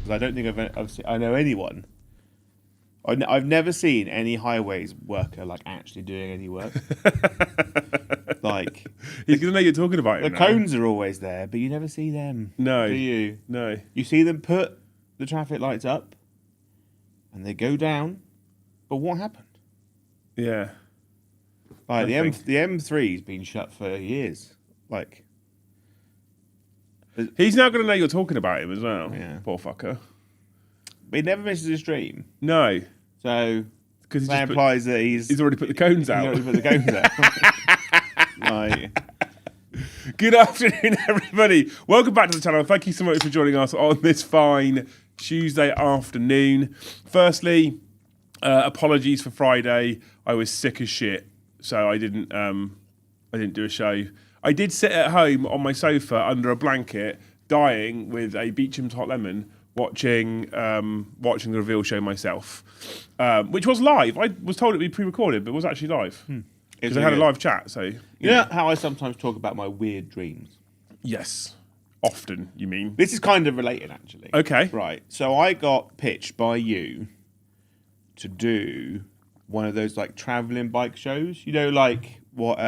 because I don't think I know anyone. I've never seen any highways worker like actually doing any work. Like he's gonna know you're talking about the him. cones are always there, but you never see them. No, do you? No. You see them put the traffic lights up, and they go down. But what happened? Yeah. Like the M3's been shut for years. Like he's now going to know you're talking about him as well. Yeah. Poor fucker. But he never misses a stream. No. So because that implies that he's already put the cones out. He's already put the cones out. Like. Good afternoon, everybody. Welcome back to the channel. Thank you so much for joining us on this fine Tuesday afternoon. Firstly, apologies for Friday. I was sick as shit, so I didn't do a show. I did sit at home on my sofa under a blanket, dying with a Beecham's Hot Lemon, watching the reveal show myself, which was live. I was told it'd be pre-recorded, but it was actually live because I had a live chat. So you know how I sometimes talk about my weird dreams. Yes, often. You mean this is kind of related, actually. Okay, right. So I got pitched by you to do one of those like traveling bike shows. You know, like what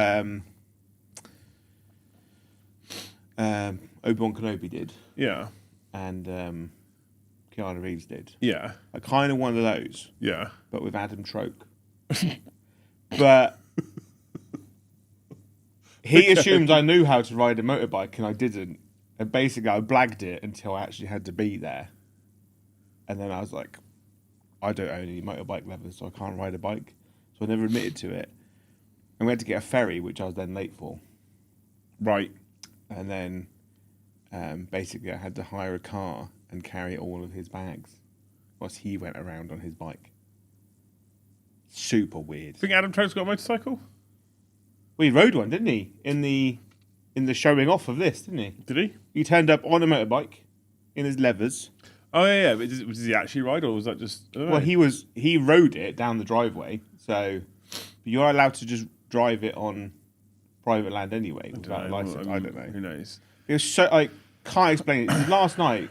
Obi-Wan Kenobi did. Yeah. And Keanu Reeves did. Yeah. I kind of one of those. Yeah. But with Adam Troke. But he assumed I knew how to ride a motorbike and I didn't. And basically I blagged it until I actually had to be there. And then I was like, I don't own any motorbike levers, so I can't ride a bike. So I never admitted to it. And we had to get a ferry, which I was then late for. Right. And then basically I had to hire a car and carry all of his bags whilst he went around on his bike. Super weird. Think Adam Troke's got a motorcycle? Well, he rode one, didn't he? In the showing off of this, didn't he? Did he? He turned up on a motorbike in his levers. Oh yeah. But does he actually ride, or was that just? Well, he rode it down the driveway, so you're allowed to just drive it on private land anyway without a license. I don't know. Who knows? It was so I can't explain it. Last night,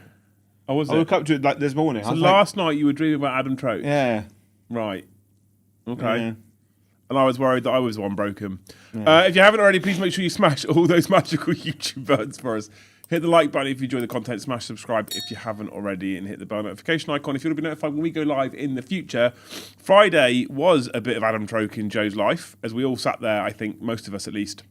I woke up to it like this morning. So last night you were dreaming about Adam Troke. Yeah. Right. Okay. Yeah. And I was worried that I was the one broken. Yeah. If you haven't already, please make sure you smash all those magical YouTube buttons for us. Hit the like button if you enjoy the content. Smash subscribe if you haven't already. And hit the bell notification icon if you want to be notified when we go live in the future. Friday was a bit of Adam Troke in Joe's life, as we all sat there, I think, most of us at least,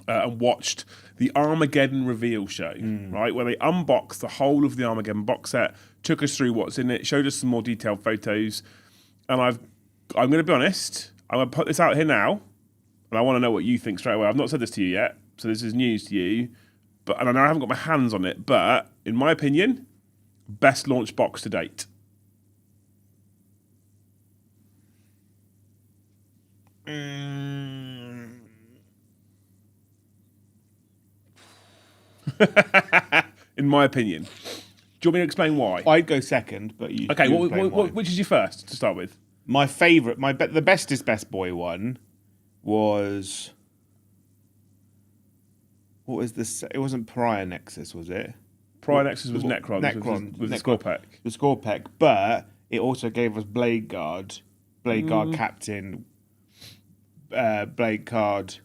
and watched the Armageddon reveal show, right? Where they unboxed the whole of the Armageddon box set, took us through what's in it, showed us some more detailed photos. And I'm going to be honest, I'm going to put this out here now, and I want to know what you think straight away. I've not said this to you yet, so this is news to you. And I know I haven't got my hands on it, but in my opinion, best launch box to date. In my opinion. Do you want me to explain why? I'd go second, but you. Okay, which is your first to start with? My favourite, the bestest best boy one was. What was this? It wasn't Pariah Nexus, was it? Pariah Nexus was Necron with the Scorpec. The Scorpec, but it also gave us Blade Guard Captain, Blade Guard,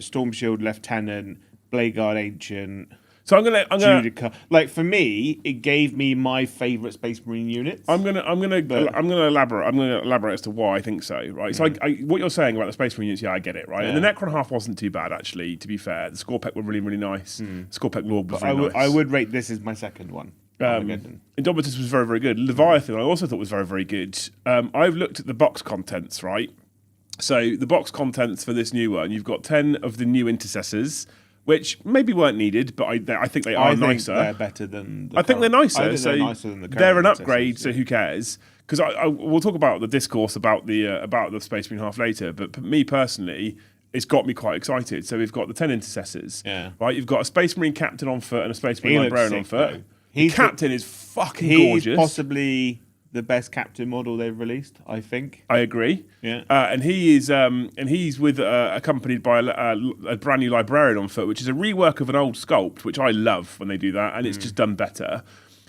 Storm Shield Lieutenant, Blade Guard Ancient. So I'm gonna Judica. Like for me, it gave me my favourite Space Marine units. I'm gonna elaborate as to why I think so. Right. So what you're saying about the Space Marine units, yeah, I get it. Right. Yeah. And the Necron half wasn't too bad actually. To be fair, the Scorpec were really really nice. Scorpec Lord was very nice. I would rate this as my second one. Indomitus was very very good. Leviathan I also thought was very very good. I've looked at the box contents. Right. So the box contents for this new one, you've got 10 of the new intercessors, which maybe weren't needed, but I think they are nicer. They're better than. I think they're nicer. They're nicer than the current. They're an upgrade, so who cares? Because we'll talk about the discourse about the Space Marine half later. But me personally, it's got me quite excited. So we've got the 10 intercessors. Yeah. Right. You've got a Space Marine captain on foot and a Space Marine librarian on foot. The captain is fucking gorgeous. He's possibly the best captain model they've released, I think. I agree. Yeah. And he's with accompanied by a brand new librarian on foot, which is a rework of an old sculpt, which I love when they do that, and it's just done better.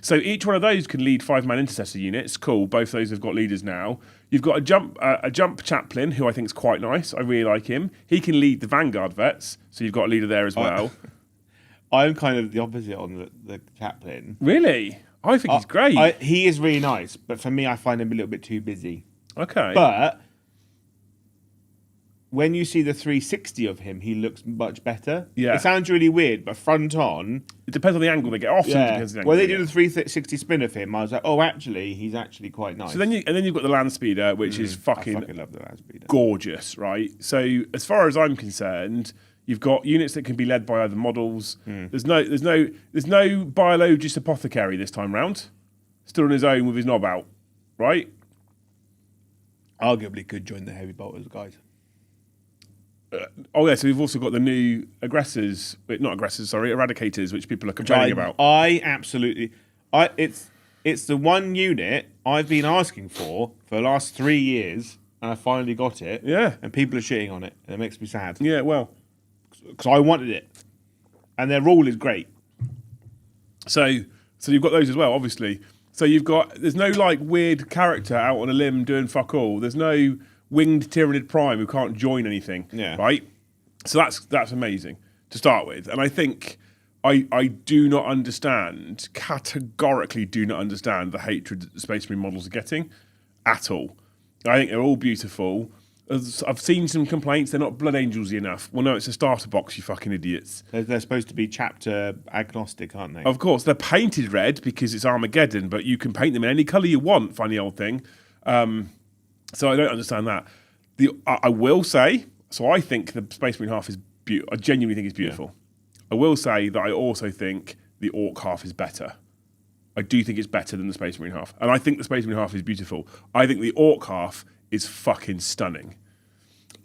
So each one of those can lead 5-man intercessor units. Cool. Both those have got leaders now. You've got a jump chaplain who I think is quite nice. I really like him. He can lead the Vanguard vets, so you've got a leader there as well. I'm kind of the opposite on the chaplain. Really? I think he's great. He is really nice, but for me, I find him a little bit too busy. Okay. But when you see the 360 of him, he looks much better. Yeah. It sounds really weird, but front on... It depends on the angle they get off. Yeah. Depends on the angle When they get. do the 360 spin of him, I was like, oh, actually, he's actually quite nice. So then you've got the land speeder, which is I fucking love the land speeder. gorgeous, right? So as far as I'm concerned, you've got units that can be led by other models. There's no biologist apothecary this time round. Still on his own with his knob out, right? Arguably could join the heavy bolters, guys. Oh yeah, so we've also got the new eradicators, which people are complaining about. I absolutely... It's the one unit I've been asking for the last 3 years, and I finally got it. Yeah. And people are shitting on it, and it makes me sad. Yeah, well. Because I wanted it. And their rule is great. So you've got those as well, obviously. So there's no like weird character out on a limb doing fuck all. There's no winged Tyranid Prime who can't join anything. Yeah. Right? So that's amazing to start with. And I think I do not understand, categorically do not understand the hatred that the Space Marine models are getting at all. I think they're all beautiful. I've seen some complaints, they're not Blood Angels-y enough. Well, no, it's a starter box, you fucking idiots. They're supposed to be chapter agnostic, aren't they? Of course, they're painted red because it's Armageddon, but you can paint them in any colour you want, funny old thing. So I don't understand that. I will say, so I think the Space Marine half is beautiful. I genuinely think it's beautiful. Yeah. I will say that I also think the Orc half is better. I do think it's better than the Space Marine half. And I think the Space Marine half is beautiful. I think the Orc half is fucking stunning.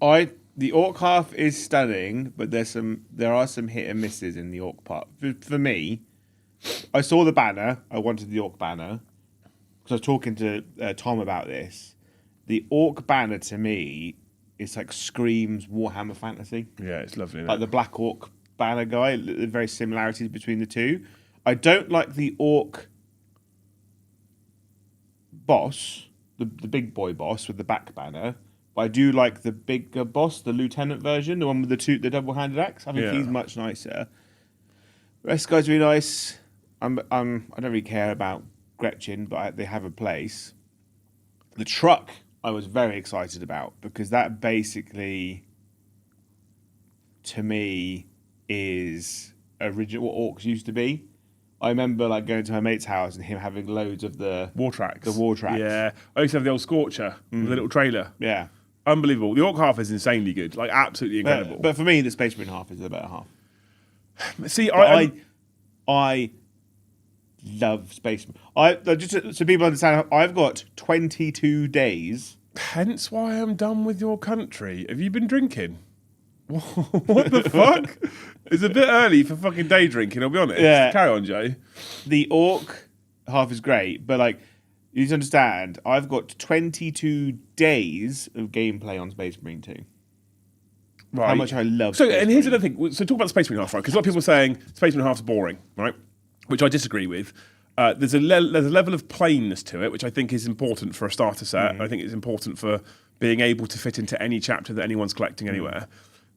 The Orc half is stunning, but there are some hit and misses in the Orc part. For me, I saw the banner. I wanted the Orc banner because I was talking to Tom about this. The Orc banner to me is like screams Warhammer Fantasy. Yeah, it's lovely. Like the Black Orc banner guy. The very similarities between the two. I don't like the Orc boss, the big boy boss with the back banner. But I do like the bigger boss, the lieutenant version, the one with the double-handed axe. I think he's much nicer. The rest guy's really nice. I don't really care about Gretchen, but they have a place. The truck I was very excited about because that basically, to me, is original what orcs used to be. I remember like going to my mate's house and him having loads of the war tracks. The war tracks. Yeah, I used to have the old Scorcher with a little trailer. Yeah. Unbelievable. The Orc half is insanely good, like absolutely incredible. But for me, the Space Marine half is the better half. See, I love Space Marine. Just so people understand, I've got 22 days. Hence why I'm done with your country. Have you been drinking? What the fuck? It's a bit early for fucking day drinking, I'll be honest. Yeah. Carry on, Joe. The Orc half is great, but like, you need to understand, I've got 22 days of gameplay on Space Marine 2. Right. How much I love So, Space and here's Marine. another thing. So talk about Space Marine half, right? Because a lot of people are saying Space Marine half's boring, right? Which I disagree with. There's a level of plainness to it, which I think is important for a starter set. I think it's important for being able to fit into any chapter that anyone's collecting anywhere.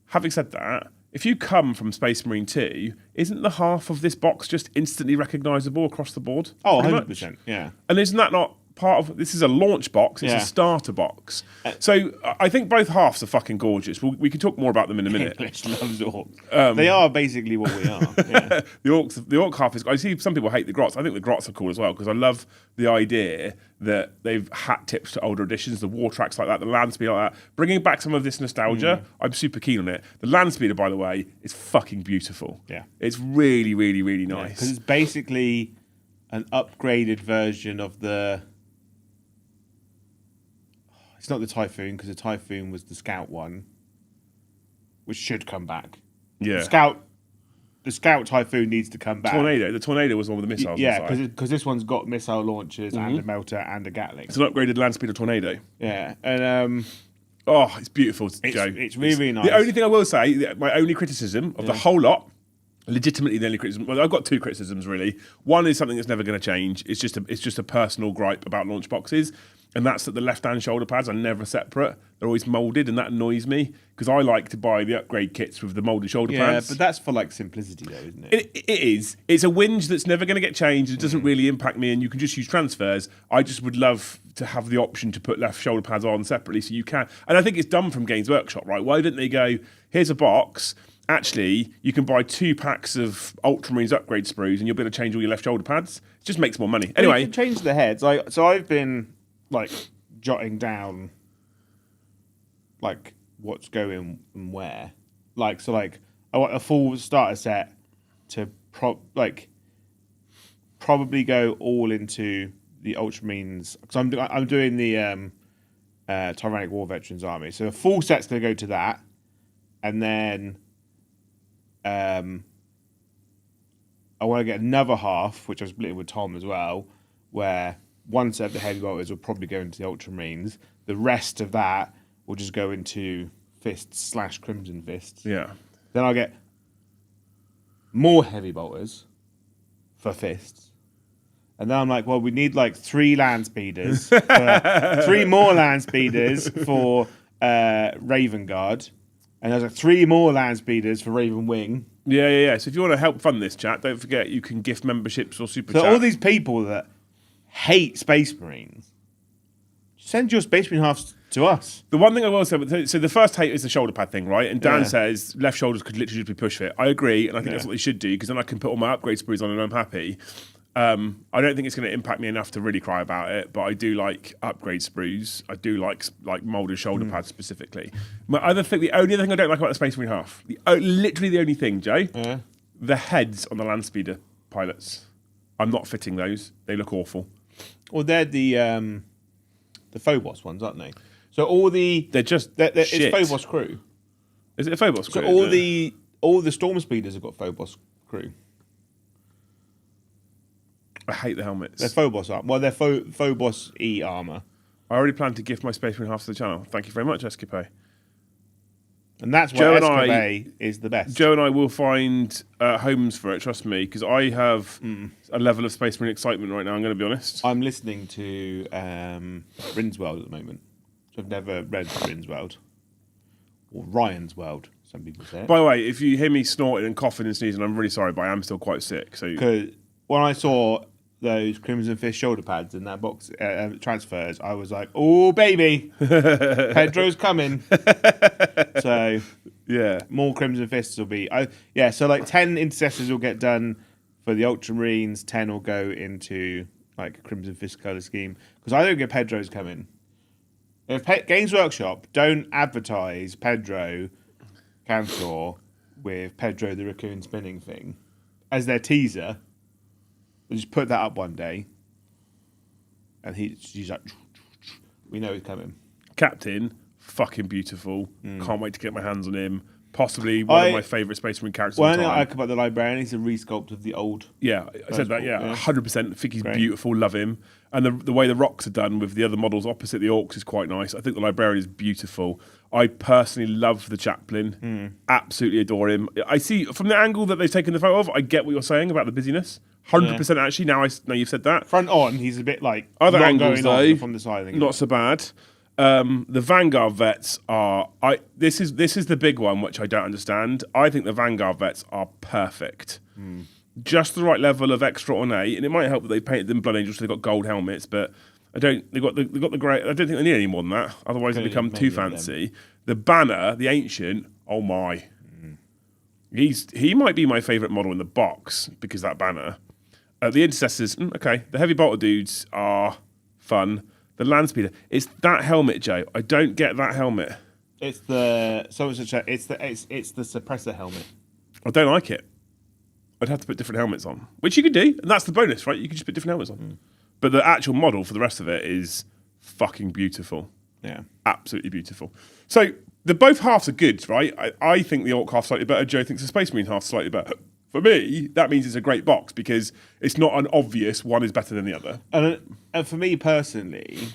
Having said that, if you come from Space Marine 2, isn't the half of this box just instantly recognisable across the board? Oh, Pretty 100%, much? yeah. And isn't that not part of... This is a launch box, it's Yeah. a starter box. So I think both halves are fucking gorgeous. We can talk more about them in a minute. English loves Orcs. They are basically what we are. Yeah. The Orc half is... I see some people hate the Grots. I think the Grots are cool as well because I love the idea that they've hat tips to older editions, the war tracks like that, the land speeder like that. Bringing back some of this nostalgia, I'm super keen on it. The land speeder, by the way, is fucking beautiful. Yeah. It's really, really, really nice. Because it's basically an upgraded version of the... It's not the Typhoon, because the Typhoon was the Scout one, which should come back. Yeah. The Scout Typhoon needs to come back. The Tornado was one with the missiles. Yeah, because this one's got missile launchers and a melter and a Gatling. It's an upgraded land speeder Tornado. Yeah, and Oh, it's beautiful, Joe. it's really, really nice. The only thing I will say, my only criticism of the whole lot, legitimately the only criticism. Well, I've got two criticisms really. One is something that's never going to change. It's just a personal gripe about launch boxes, and that's that the left-hand shoulder pads are never separate. They're always molded, and that annoys me because I like to buy the upgrade kits with the molded shoulder pads. Yeah, but that's for like simplicity, though, isn't it? It is. It's a whinge that's never going to get changed. It doesn't really impact me, and you can just use transfers. I just would love to have the option to put left shoulder pads on separately, so you can. And I think it's done from Games Workshop, right? Why didn't they go? Here's a box. Actually, you can buy 2 packs of Ultramarines upgrade sprues, and you'll be able to change all your left shoulder pads. It just makes more money. Anyway, you can change the heads. So I've been like jotting down like what's going and where. I want a full starter set to probably go all into the Ultramarines because I'm doing the Tyrannic War Veterans Army. So the full set's going to go to that, and then I want to get another half, which I was splitting with Tom as well, where one set of the heavy bolters will probably go into the Ultramarines. The rest of that will just go into Fists / Crimson Fists. yeah. Then I'll get more heavy bolters for Fists. And then I'm like, well, we need like 3 land speeders, 3 more land speeders for Raven Guard. And there's like 3 more land speeders for Raven Wing. Yeah. So if you want to help fund this chat, don't forget you can gift memberships or super chat. So all these people that hate Space Marines, send your Space Marine halves to us. The one thing I will say, so the first hate is the shoulder pad thing, right? And Dan says left shoulders could literally just be push fit. I agree, and I think that's what they should do because then I can put all my upgrade sprues on and I'm happy. I don't think it's going to impact me enough to really cry about it, but I do like upgrade sprues. I do like molded shoulder pads specifically. My other thing, the only other thing I don't like about the Space Marine half, literally the only thing, Joe, the heads on the land speeder pilots. I'm not fitting those. They look awful. Well, they're the Phobos ones, aren't they? So all the shit. It's Phobos crew. Is it a Phobos crew? So all the Storm Speeders have got Phobos crew. I hate the helmets. They're Phobos armor. Well, they're Phobos E armor. I already plan to gift my Space Marine half to the channel. Thank you very much, Escape. And that's why Escape is the best. Joe and I will find homes for it, trust me, because I have a level of Space Marine excitement right now, I'm going to be honest. I'm listening to Rin's World at the moment. So I've never read Rin's World. Or Ryan's World, some people say it. By the way, if you hear me snorting and coughing and sneezing, I'm really sorry, but I am still quite sick. So because when I saw those Crimson Fist shoulder pads in that box transfers, I was like, oh, baby, Pedro's coming. So, yeah, more Crimson Fists will be. So like 10 intercessors will get done for the Ultramarines, 10 will go into like Crimson Fist colour scheme. Because I don't get Pedro's coming. If Games Workshop don't advertise Pedro Cantor with Pedro the Raccoon spinning thing as their teaser, we'll just put that up one day, and she's like, we know he's coming. Captain, fucking beautiful. Can't wait to get my hands on him. Possibly one of my favourite Space Marine characters. Well, I like about the librarian, he's a resculpt of the old. Yeah, I said that. Yeah, 100%. I think he's beautiful. Love him, and the way the rocks are done with the other models opposite the orcs is quite nice. I think the librarian is beautiful. I personally love the chaplain. Absolutely adore him. I see from the angle that they've taken the photo of. I get what you're saying about the busyness. 100% actually. Now you've said that. Front on, he's a bit like other angles though. From the side, not so bad. The Vanguard vets are. This is the big one which I don't understand. I think the Vanguard vets are perfect. Just the right level of extra ornate, and it might help that they painted them Blood Angels, so they've got gold helmets. But they've got the grey. I don't think they need any more than that. Otherwise, they become too fancy. The banner, the ancient. Oh my, he might be my favourite model in the box because that banner. The intercessors, okay. The heavy bolter dudes are fun. The land speeder, it's that helmet, Joe. I don't get that helmet. It's the suppressor helmet. I don't like it. I'd have to put different helmets on, which you could do, and that's the bonus, right? You can just put different helmets on. But the actual model for the rest of it is fucking beautiful. Yeah, absolutely beautiful. So the both halves are good, right? I think the Orc half slightly better. Joe thinks the Space Marine half slightly better. For me, that means it's a great box because it's not an obvious one is better than the other. And for me personally,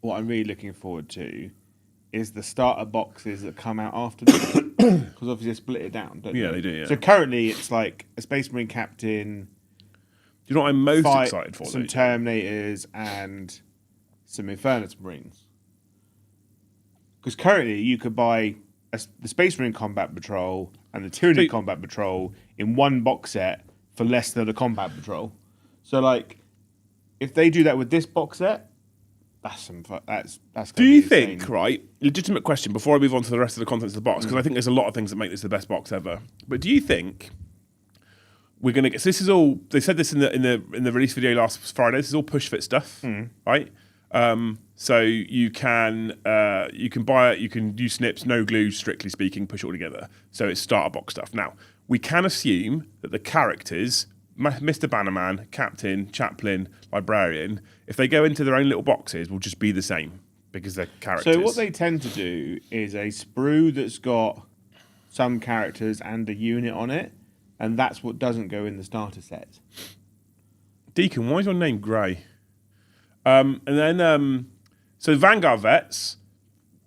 what I'm really looking forward to is the starter boxes that come out after this. Because obviously they split it down, don't Yeah, they do, yeah. So currently it's like a Space Marine Captain, Do you know what I'm most excited for? some though? Terminators, and some Infernus Marines. Because currently you could buy the Space Marine Combat Patrol and the Tyranny Combat Patrol in one box set for less than a Combat Patrol. So, like, if they do that with this box set, that's that's. Do you think, right? Legitimate question before I move on to the rest of the contents of the box, because I think there's a lot of things that make this the best box ever. But do you think we're going to get? So this is all. They said this in the release video last Friday. This is all push fit stuff, right? So you can buy it. You can use snips, no glue, strictly speaking, push it all together. So it's starter box stuff. Now we can assume that the characters, Mr. Bannerman, Captain, Chaplain, Librarian, if they go into their own little boxes, will just be the same because they're characters. So what they tend to do is a sprue that's got some characters and a unit on it, and that's what doesn't go in the starter set. Deacon, why is your name Grey? And then, so Vanguard vets,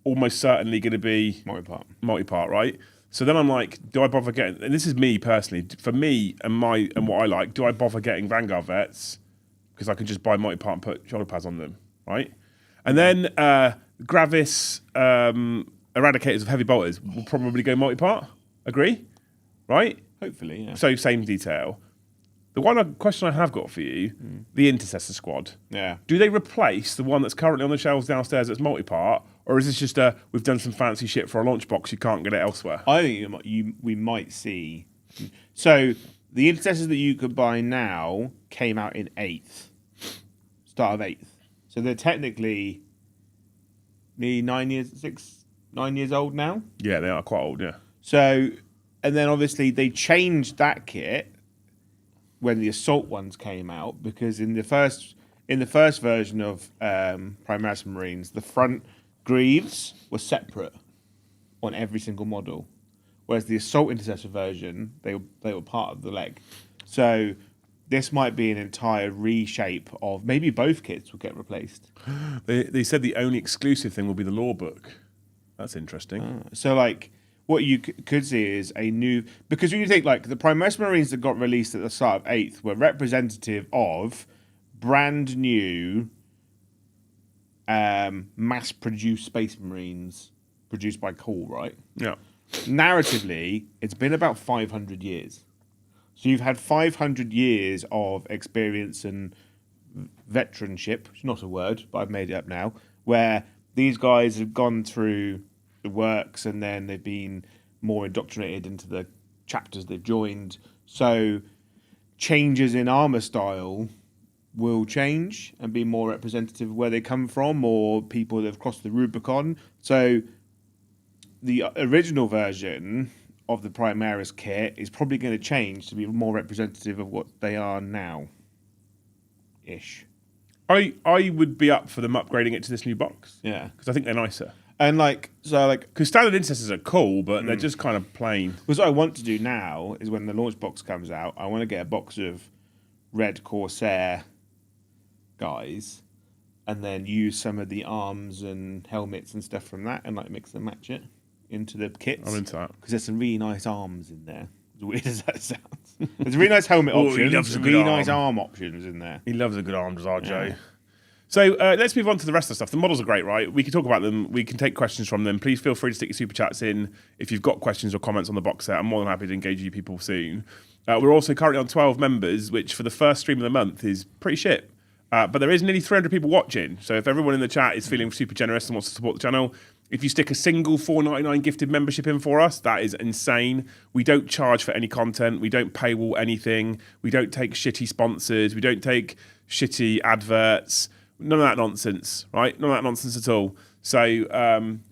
almost certainly going to be multi-part, right? So then I'm like, do I bother getting? And this is me personally. For me and what I like, do I bother getting Vanguard vets because I can just buy multi-part and put shoulder pads on them, right? And then Gravis Eradicators of Heavy Bolters will probably go multi-part. Agree, right? Hopefully, yeah. So same detail. The one question I have got for you, the Intercessor Squad. Yeah. Do they replace the one that's currently on the shelves downstairs that's multi-part, or is this just we've done some fancy shit for a launch box, you can't get it elsewhere? I think we might see. So the Intercessors that you could buy now came out in 8th. Start of 8th. So they're technically nearly 9 years old now. Yeah, they are quite old, yeah. So, and then obviously they changed that kit when the assault ones came out, because in the first version of Primaris Marines, the front greaves were separate on every single model, whereas the assault intercessor version they were part of the leg. So this might be an entire reshape of maybe both kits will get replaced. They said the only exclusive thing will be the law book. That's interesting. So like, what you could see is a new, because when you think like the Primaris Marines that got released at the start of 8th were representative of brand new mass-produced Space Marines produced by Call, right? Yeah. Narratively, it's been about 500 years. So you've had 500 years of experience and veteranship, which is not a word, but I've made it up now, where these guys have gone through the works and then they've been more indoctrinated into the chapters they've joined. So changes in armor style will change and be more representative of where they come from or people that have crossed the Rubicon. So the original version of the Primaris kit is probably going to change to be more representative of what they are now. Ish. I would be up for them upgrading it to this new box. Yeah. Because I think they're nicer. And because standard intercessors are cool, but they're just kind of plain. Because what I want to do now is when the launch box comes out, I want to get a box of Red Corsair guys, and then use some of the arms and helmets and stuff from that, and like mix and match it into the kits. I'm into that because there's some really nice arms in there. As weird as that sounds, there's really nice helmet he options, loves a and good really arm. nice arm options in there. He loves a good arm, does our Joe. Yeah. So let's move on to the rest of the stuff. The models are great, right? We can talk about them. We can take questions from them. Please feel free to stick your super chats in if you've got questions or comments on the box set. I'm more than happy to engage you people soon. We're also currently on 12 members, which for the first stream of the month is pretty shit. But there is nearly 300 people watching. So if everyone in the chat is feeling super generous and wants to support the channel, if you stick a single $4.99 gifted membership in for us, that is insane. We don't charge for any content. We don't paywall anything. We don't take shitty sponsors. We don't take shitty adverts. None of that nonsense, right? None of that nonsense at all. So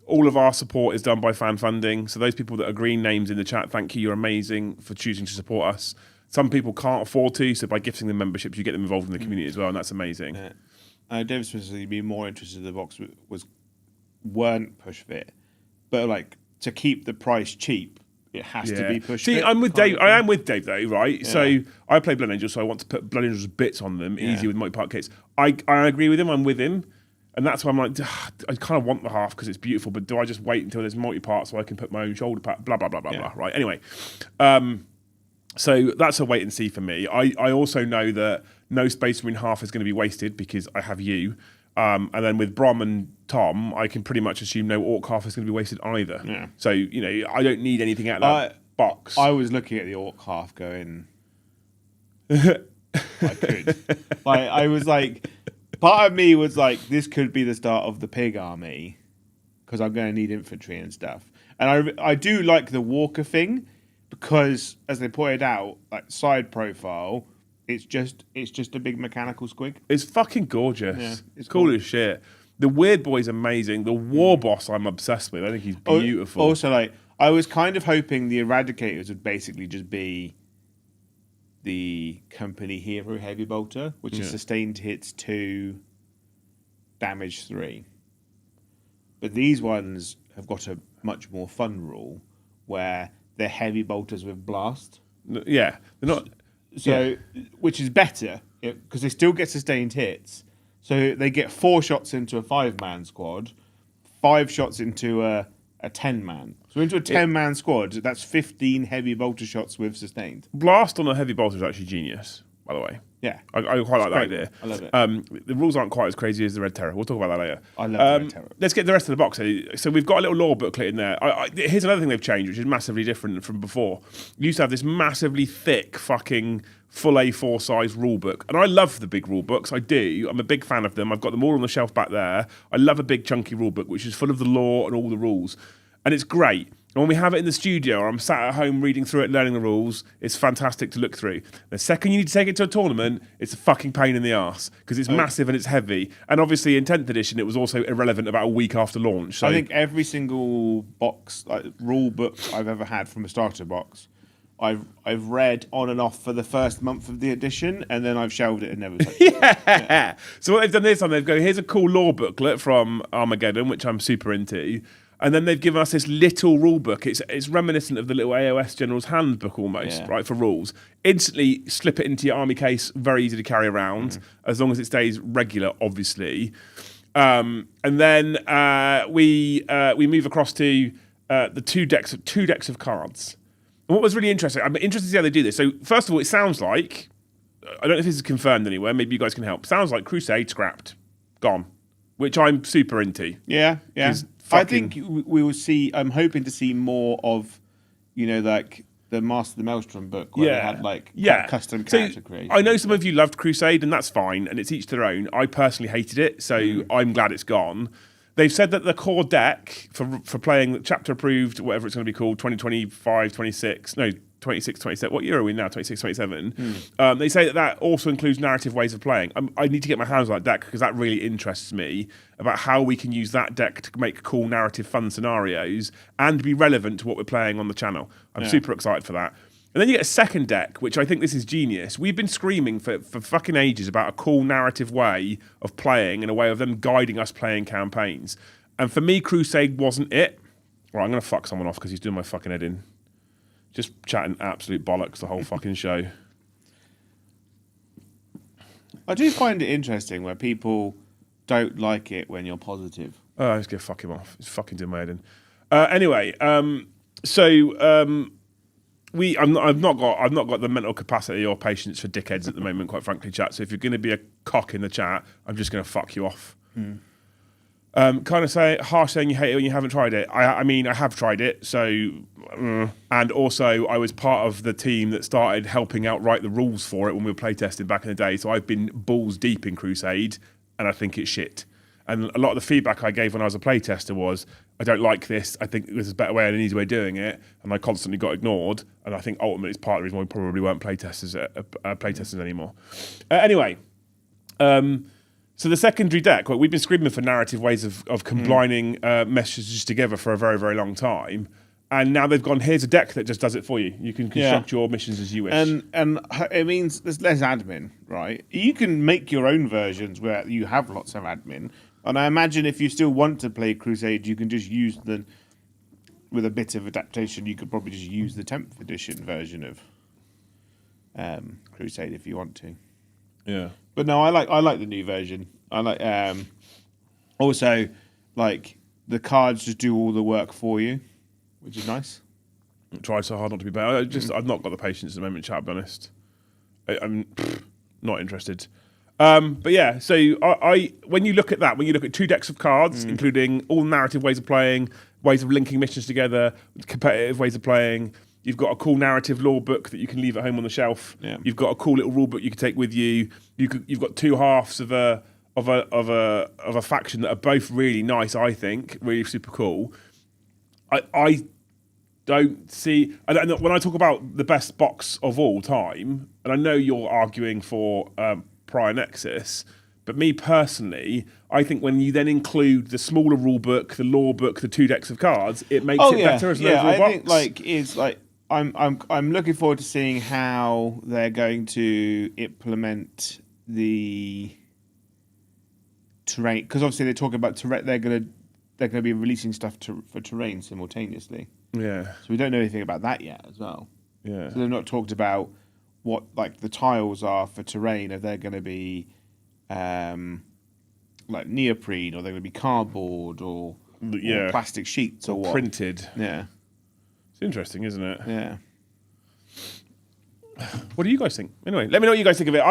all of our support is done by fan funding. So those people that are green names in the chat, thank you. You're amazing for choosing to support us. Some people can't afford to, so by gifting them memberships, you get them involved in the community as well, and that's amazing. David specifically be more interested in the box weren't push fit, but like to keep the price cheap, it has to be push fit. See, I'm with Dave. I am with Dave though, right? Yeah. So I play Blood Angels, so I want to put Blood Angels bits on them, easy with multi-part kits. I agree with him. I'm with him. And that's why I'm like, I kind of want the half because it's beautiful, but do I just wait until there's multi-part so I can put my own shoulder pad, blah, blah, blah, blah, blah, right? Anyway, so that's a wait and see for me. I also know that no Space Marine half is going to be wasted because I have you. And then with Brom and Tom, I can pretty much assume no Orc half is going to be wasted either. Yeah. So, I don't need anything out of that box. I was looking at the Orc half going, I could. I was like, part of me was like, this could be the start of the pig army because I'm going to need infantry and stuff. And I do like the Walker thing because, as they pointed out, like side profile, it's just a big mechanical squig. It's fucking gorgeous. Yeah, it's cool as shit. The Weird Boy's amazing. The War Boss I'm obsessed with. I think he's beautiful. Also, like, I was kind of hoping the Eradicators would basically just be the company hero heavy bolter, which is sustained hits 2, damage 3. But these ones have got a much more fun rule where they're heavy bolters with blast. Yeah, they're not. So, which is better because they still get sustained hits. So they get 4 shots into a 5-man squad, 5 shots into a 10-man. So into a 10-man squad, that's 15 heavy bolter shots with sustained. Blast on a heavy bolter is actually genius, by the way. Yeah. I quite like that idea. I love it. The rules aren't quite as crazy as the Red Terror. We'll talk about that later. I love the Red Terror. Let's get the rest of the box. So we've got a little lore booklet in there. Here's another thing they've changed, which is massively different from before. You used to have this massively thick fucking full A4 size rule book. And I love the big rule books. I do. I'm a big fan of them. I've got them all on the shelf back there. I love a big chunky rule book, which is full of the lore and all the rules. And it's great. And when we have it in the studio, or I'm sat at home reading through it, learning the rules, it's fantastic to look through. The second you need to take it to a tournament, it's a fucking pain in the arse because it's massive and it's heavy. And obviously in 10th edition, it was also irrelevant about a week after launch. So I think every single box, rule book I've ever had from a starter box, I've read on and off for the first month of the edition, and then I've shelved it and never touched it. Yeah. So what they've done this time, they've go, here's a cool lore booklet from Armageddon, which I'm super into. And then they've given us this little rule book. It's reminiscent of the little AOS General's Handbook almost, right, for rules. Instantly slip it into your army case, very easy to carry around, as long as it stays regular, obviously. And then we move across to the two decks of cards. And what was really interesting, I'm interested to see how they do this. So first of all, it sounds like, I don't know if this is confirmed anywhere, maybe you guys can help. Sounds like Crusade scrapped, gone, which I'm super into. Yeah. I think we will see. I'm hoping to see more of, like the Master of the Maelstrom book, where they had custom character creation. I know some of you loved Crusade, and that's fine, and it's each their own. I personally hated it, so I'm glad it's gone. They've said that the core deck for playing chapter approved, whatever it's going to be called, 2025, 26, no, 26, 27. What year are we now? 26, 27. They say that also includes narrative ways of playing. I need to get my hands on that deck because that really interests me about how we can use that deck to make cool narrative fun scenarios and be relevant to what we're playing on the channel. I'm super excited for that. And then you get a second deck, which I think this is genius. We've been screaming for fucking ages about a cool narrative way of playing and a way of them guiding us playing campaigns. And for me, Crusade wasn't it. Right, I'm going to fuck someone off because he's doing my fucking head in. Just chatting absolute bollocks the whole fucking show. I do find it interesting where people don't like it when you're positive. Oh, let's go fuck him off. He's fucking doing my head in. Anyway, I've not got the mental capacity or patience for dickheads at the moment, quite frankly, chat. So if you're going to be a cock in the chat, I'm just going to fuck you off. Kind of harsh saying you hate it when you haven't tried it. I mean, I have tried it. So, and also I was part of the team that started helping out write the rules for it when we were playtesting back in the day. So I've been balls deep in Crusade, and I think it's shit. And a lot of the feedback I gave when I was a playtester was, I don't like this. I think there's a better way and an easy way of doing it. And I constantly got ignored. And I think ultimately it's part of the reason why we probably weren't playtesters anymore. Anyway, so the secondary deck, we've been screaming for narrative ways of combining messages together for a very, very long time. And now they've gone, here's a deck that just does it for you. You can construct your missions as you wish. And it means there's less admin, right? You can make your own versions where you have lots of admin. And I imagine if you still want to play Crusade, you can just use with a bit of adaptation, you could probably just use the 10th edition version of Crusade if you want to. Yeah. But no, I like the new version. I like Also, like the cards just do all the work for you, which is nice. Try so hard not to be bad. I've not got the patience at the moment, chat, to be honest. I'm not interested. But yeah, so I when you look at that, when you look at 2 decks of cards, including all narrative ways of playing, ways of linking missions together, competitive ways of playing, you've got a cool narrative lore book that you can leave at home on the shelf. Yeah. You've got a cool little rule book you can take with you. You've got 2 halves of a faction that are both really nice. I think really super cool. I don't see, and when I talk about the best box of all time, and I know you're arguing for Prior Nexus, but me personally, I think when you then include the smaller rule book, the lore book, the 2 decks of cards, it makes it better as an overall box. I think I'm looking forward to seeing how they're going to implement the terrain, because obviously they're talking about terrain. They're going to be releasing stuff for terrain simultaneously. Yeah. So we don't know anything about that yet as well. Yeah. So they've not talked about what like the tiles are for terrain. If they're going to be like neoprene, or they're going to be cardboard, or plastic sheets, or what? Printed. Yeah. It's interesting, isn't it? Yeah. What do you guys think? Anyway, let me know what you guys think of it.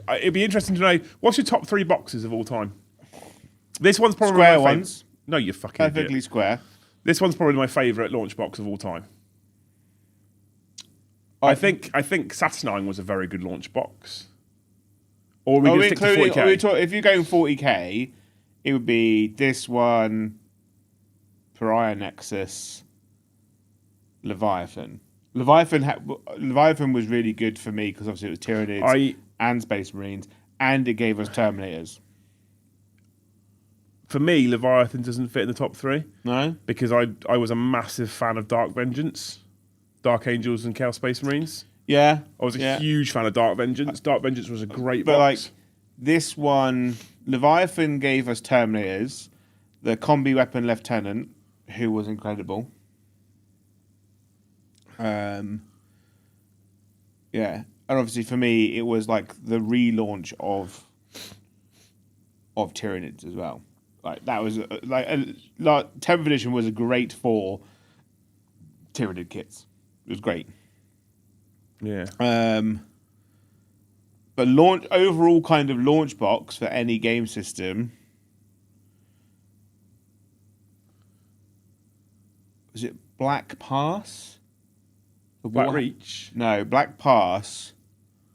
It'd be interesting to know, what's your top 3 boxes of all time? This one's probably Square my ones. No, you fucking Perfectly idiot. square. This one's probably my favourite launch box of all time. I think Saturnine was a very good launch box. Or we can stick to 40k. If you're going 40k, it would be this one, Pariah Nexus, Leviathan. Leviathan was really good for me because obviously it was Tyranids and Space Marines, and it gave us Terminators. For me, Leviathan doesn't fit in the top 3. No? Because I was a massive fan of Dark Vengeance, Dark Angels and Chaos Space Marines. Yeah. I was a huge fan of Dark Vengeance. Dark Vengeance was a great but box. Like this one, Leviathan gave us Terminators, the Combi Weapon Lieutenant, who was incredible. Yeah. And obviously for me, it was like the relaunch of Tyranids as well. Like that was like 10th edition was a great for Tyranid kits. It was great. Yeah. But overall kind of launch box for any game system. Was it Black Pass? Black Reach? No, Black Pass.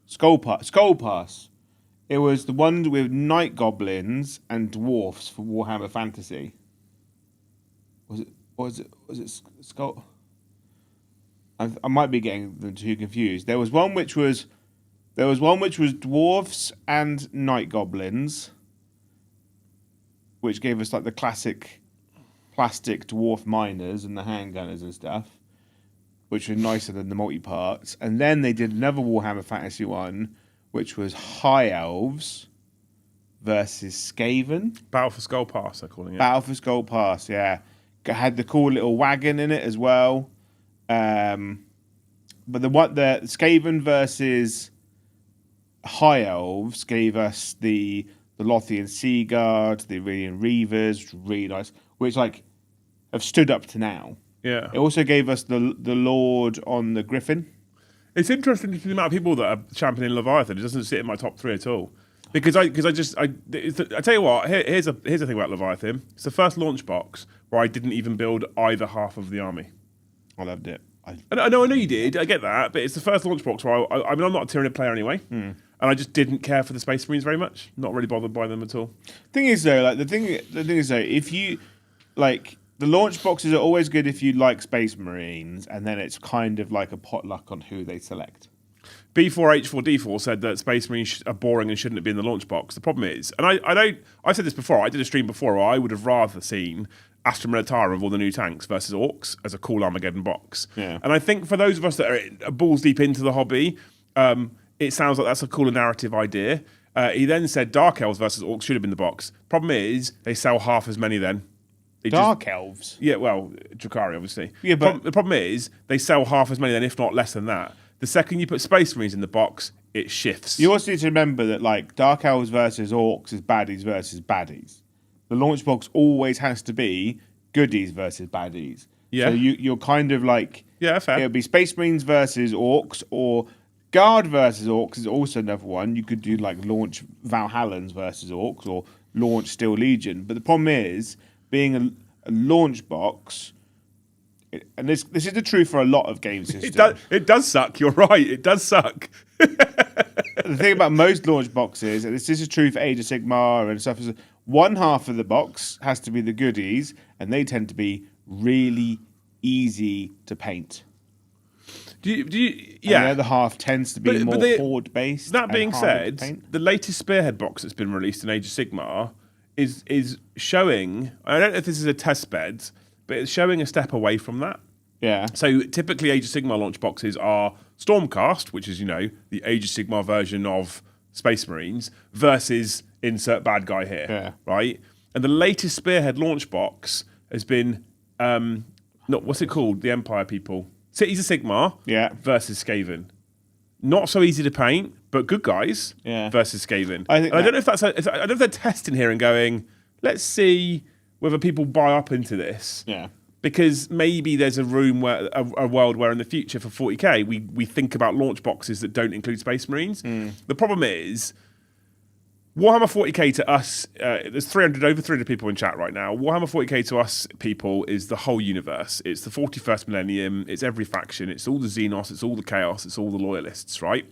Skull Pass. It was the one with night goblins and dwarfs for Warhammer Fantasy. Was it Skull? I might be getting them too confused. There was one which was dwarfs and night goblins, which gave us like the classic plastic dwarf miners and the handgunners and stuff, which were nicer than the multi-parts. And then they did another Warhammer Fantasy one, which was High Elves versus Skaven. Battle for Skull Pass, they're calling it. Battle for Skull Pass, yeah. Had the cool little wagon in it as well. But the Skaven versus High Elves gave us the Lothian Sea Guard, the Iridian Reavers, which was really nice, which like have stood up to now. Yeah. It also gave us the Lord on the Griffin. It's interesting to see the amount of people that are championing Leviathan. It doesn't sit in my top 3 at all. Because I tell you what, here's the thing about Leviathan. It's the first launch box where I didn't even build either half of the army. I loved it. I know you did. I get that, but it's the first launch box where I'm not a Tyranid player anyway, and I just didn't care for the Space Marines very much. Not really bothered by them at all. The thing is though, if you like the launch boxes are always good if you like Space Marines, and then it's kind of like a potluck on who they select. B4H4D4 said that Space Marines are boring and shouldn't be in the launch box. The problem is, and I said this before, I did a stream before where I would have rather seen Astra Militara of all the new tanks versus Orcs as a cool Armageddon box. Yeah. And I think for those of us that are balls deep into the hobby, it sounds like that's a cooler narrative idea. He then said Dark Elves versus Orcs should have been the box. Problem is, they sell half as many then. Dark Elves? Yeah, well, Drukhari, obviously. Yeah, but the problem is, they sell half as many then, if not less than that. The second you put Space Marines in the box, it shifts. You also need to remember that like Dark Elves versus Orcs is baddies versus baddies. the launch box always has to be goodies versus baddies. Yeah. So you're kind of like, Yeah, fair. it'll be Space Marines versus Orcs, or Guard versus Orcs is also another one. You could do like launch Valhallans versus Orcs, or launch Steel Legion. But the problem is, being a launch box, and this is the truth for a lot of game systems. It does suck. You're right. It does suck. The thing about most launch boxes, and this is true for Age of Sigmar and stuff, is one half of the box has to be the goodies, and they tend to be really easy to paint. Yeah. And the other half tends to be more horde based. That being said, the latest Spearhead box that's been released in Age of Sigmar is showing. I don't know if this is a test bed, but it's showing a step away from that. Yeah. So typically, Age of Sigmar launch boxes are Stormcast, which is the Age of Sigmar version of Space Marines, versus insert bad guy here. Yeah. Right. And the latest Spearhead launch box has been what's it called? The Empire people. Cities of Sigmar versus Skaven. Not so easy to paint, but good guys versus Skaven. I don't know if I don't know if they're testing here and going, let's see whether people buy up into this. Yeah. Because maybe there's a room where a world where in the future for 40k we think about launch boxes that don't include Space Marines. The problem is Warhammer 40k to us, there's over 300 people in chat right now. Warhammer 40k to us people is the whole universe. It's the 41st millennium. It's every faction. It's all the Xenos. It's all the Chaos. It's all the Loyalists, right?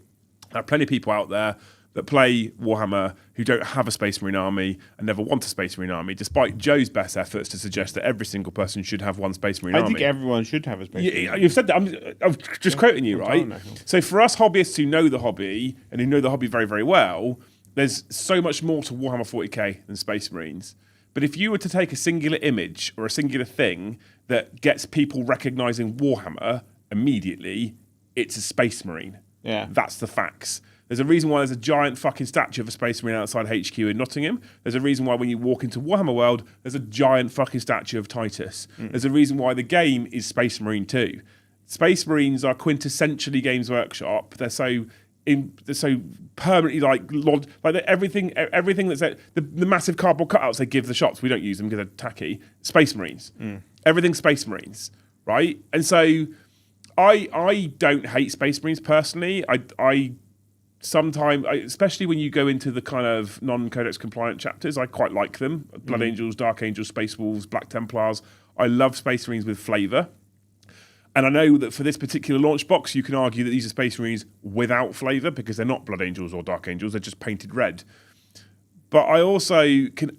There are plenty of people out there that play Warhammer who don't have a Space Marine army and never want a Space Marine army, despite Joe's best efforts to suggest that every single person should have one Space Marine army. I think everyone should have a Space Marine. You've said that. I'm just quoting you, right? So for us hobbyists who know the hobby and who know the hobby very, very well, there's so much more to Warhammer 40k than Space Marines. But if you were to take a singular image or a singular thing that gets people recognising Warhammer immediately, it's a Space Marine. Yeah. That's the facts. There's a reason why there's a giant fucking statue of a Space Marine outside HQ in Nottingham. There's a reason why when you walk into Warhammer World, there's a giant fucking statue of Titus. There's a reason why the game is Space Marine 2. Space Marines are quintessentially Games Workshop. They're so permanently like everything that's the massive cardboard cutouts they give the shops. We don't use them because they're tacky. Space Marines. Everything's Space Marines, right? And so I don't hate Space Marines personally. I sometimes, especially when you go into the kind of non-Codex compliant chapters, I quite like them. Blood Angels, Dark Angels, Space Wolves, Black Templars. I love Space Marines with flavour. And I know that for this particular launch box, you can argue that these are Space Marines without flavour because they're not Blood Angels or Dark Angels, they're just painted red. But I also can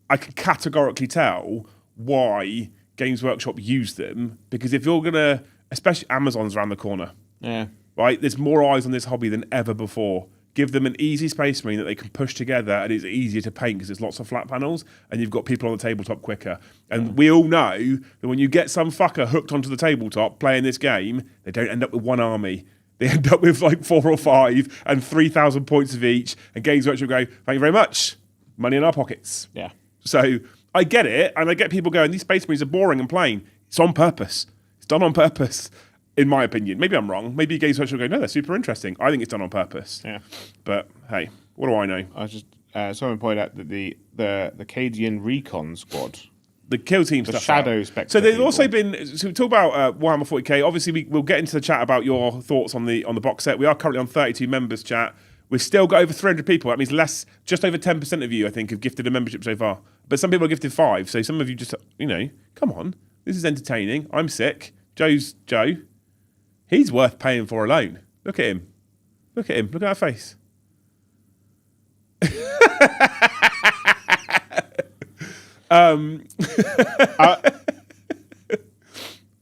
categorically tell why Games Workshop use them, because if you're going to, especially Amazon's around the corner. Yeah. Right? There's more eyes on this hobby than ever before. Give them an easy Space Marine that they can push together and it's easier to paint because there's lots of flat panels and you've got people on the tabletop quicker. And we all know that when you get some fucker hooked onto the tabletop playing this game, they don't end up with one army. They end up with like 4 or 5 and 3,000 points of each. And Games Workshop go, thank you very much. Money in our pockets. Yeah. So I get it. And I get people going, these Space Marines are boring and plain. It's on purpose. It's done on purpose. In my opinion. Maybe I'm wrong. Maybe Games Workshop will go, no, they're super interesting. I think it's done on purpose. Yeah. But hey, what do I know? I was just someone pointed out that the Cadian Recon Squad, the kill team the stuff. Shadow Spectre. So there's people. also been. So we talk about Warhammer 40k. Obviously, we'll get into the chat about your thoughts on the box set. We are currently on 32 members chat. We've still got over 300 people. That means just over 10% of you, I think, have gifted a membership so far. But some people have gifted 5. So some of you just, come on, this is entertaining. I'm sick. Joe's Joe. He's worth paying for alone. Look at him. Look at him. Look at that face.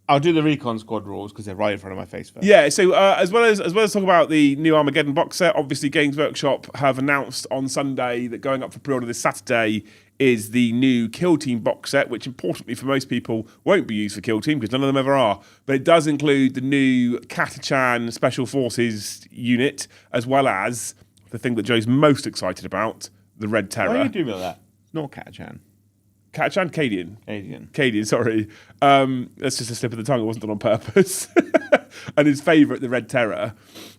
I'll do the Recon Squad rules because they're right in front of my face first. Yeah, so as well as talk about the new Armageddon box set, obviously Games Workshop have announced on Sunday that going up for pre-order this Saturday is the new Kill Team box set, which importantly for most people won't be used for Kill Team because none of them ever are. But it does include the new Catachan Special Forces unit, as well as the thing that Joe's most excited about, the Red Terror. Why are you doing all that? It's not Catachan. Catachan? Cadian. Cadian, sorry. That's just a slip of the tongue. It wasn't done on purpose. And his favourite, the Red Terror.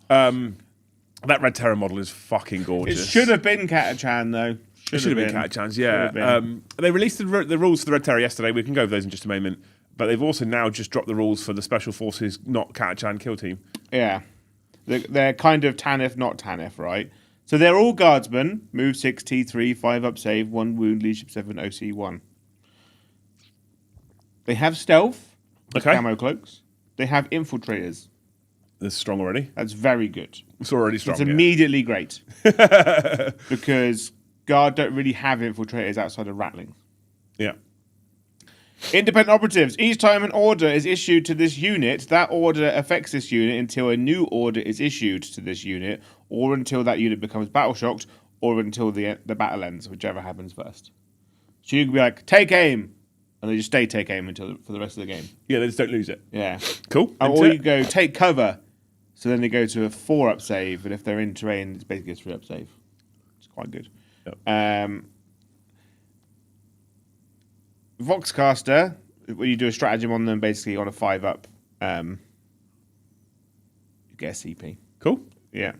That Red Terror model is fucking gorgeous. It should have been Catachan, though. It should have been catch-chance, yeah. Should have been. They released the rules for the Red Terror yesterday. We can go over those in just a moment. But they've also now just dropped the rules for the Special Forces not catch-and kill team. Yeah. They're kind of TANF, not TANF, right? So they're all guardsmen. Move 6, T3, 5 up save, 1 wound, leadership 7, OC 1. They have stealth. Okay. Camo cloaks. They have infiltrators. That's strong already. That's very good. It's already strong. It's immediately great. Because Guard don't really have infiltrators outside of Ratlings. Yeah. Independent operatives. Each time an order is issued to this unit, that order affects this unit until a new order is issued to this unit, or until that unit becomes battle shocked, or until the battle ends, whichever happens first. So you can be like, take aim, and they just stay take aim for the rest of the game. Yeah, they just don't lose it. Yeah. Cool. Or you go, take cover, so then they go to a 4 up save, and if they're in terrain, it's basically a 3 up save. It's quite good. Yep. Voxcaster, when you do a stratagem on them, basically on a 5 up, you get a CP. Cool. Yeah.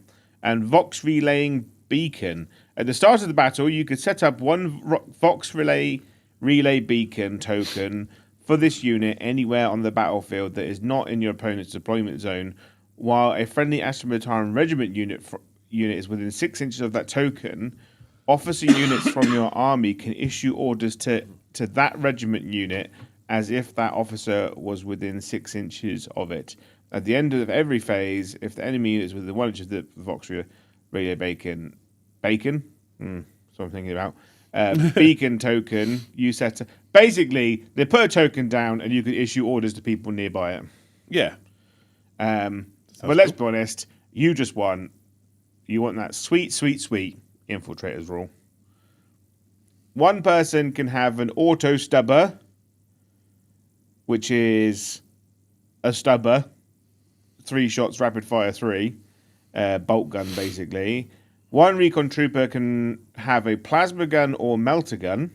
And Vox Relaying Beacon. At the start of the battle, you could set up one Vox Relay Beacon token for this unit anywhere on the battlefield that is not in your opponent's deployment zone, while a friendly Astra Militarum Regiment unit is within 6 inches of that token. Officer units from your army can issue orders to that regiment unit as if that officer was within 6 inches of it. At the end of every phase, if the enemy unit is within 1 inch of the Vox Radio Beacon, that's what I'm thinking about, beacon token, you set... Basically, they put a token down and you can issue orders to people nearby it. Yeah. But let's be honest, you just want... You want that sweet, sweet, sweet infiltrators rule. One person can have an auto stubber, which is a stubber, 3 shots, rapid fire 3, bolt gun basically. One recon trooper can have a plasma gun or melter gun.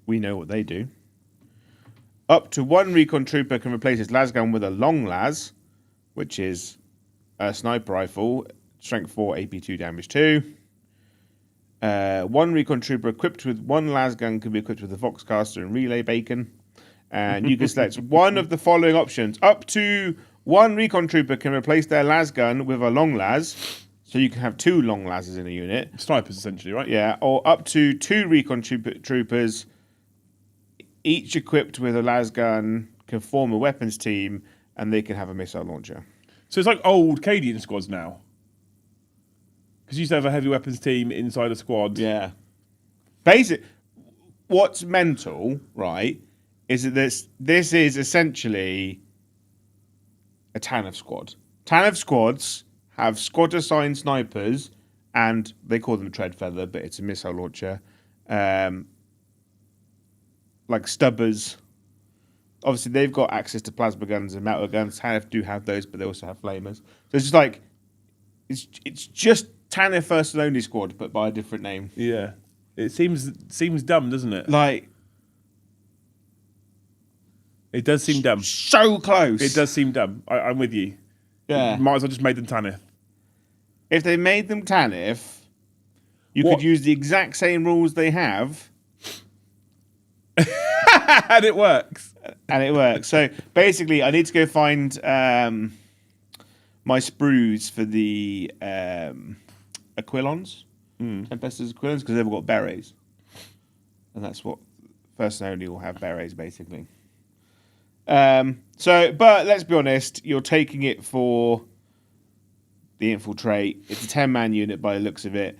We know what they do. Up to 1 recon trooper can replace his las gun with a long las, which is a sniper rifle, strength 4, AP 2, damage 2. 1 recon trooper equipped with 1 las gun can be equipped with a Voxcaster and relay beacon. And you can select one of the following options. Up to 1 recon trooper can replace their las gun with a long las. So you can have 2 long lases in a unit. Snipers, essentially, right? Yeah, or up to 2 recon troopers, each equipped with a las gun, can form a weapons team, and they can have a missile launcher. So it's like old Cadian squads now. Because you used to have a heavy weapons team inside a squad. Yeah. What's mental, right, is that this is essentially a TANF squad. TANF squads have squad-assigned snipers, and they call them tread feather, but it's a missile launcher. Like stubbers. Obviously, they've got access to plasma guns and metal guns. TANF do have those, but they also have flamers. So it's just like, it's just TANF first and only squad, but by a different name. Yeah. It seems dumb, doesn't it? Like, it does seem dumb. So close. It does seem dumb. I'm with you. Yeah. Might as well just made them TANF. If they made them TANF, you could use the exact same rules they have. And it works. So basically, I need to go find my sprues for the Aquilons, Tempest's Aquilons, because they've got berets. And that's what first and only will have berets, basically. But let's be honest, you're taking it for the infiltrate. It's a 10-man unit by the looks of it.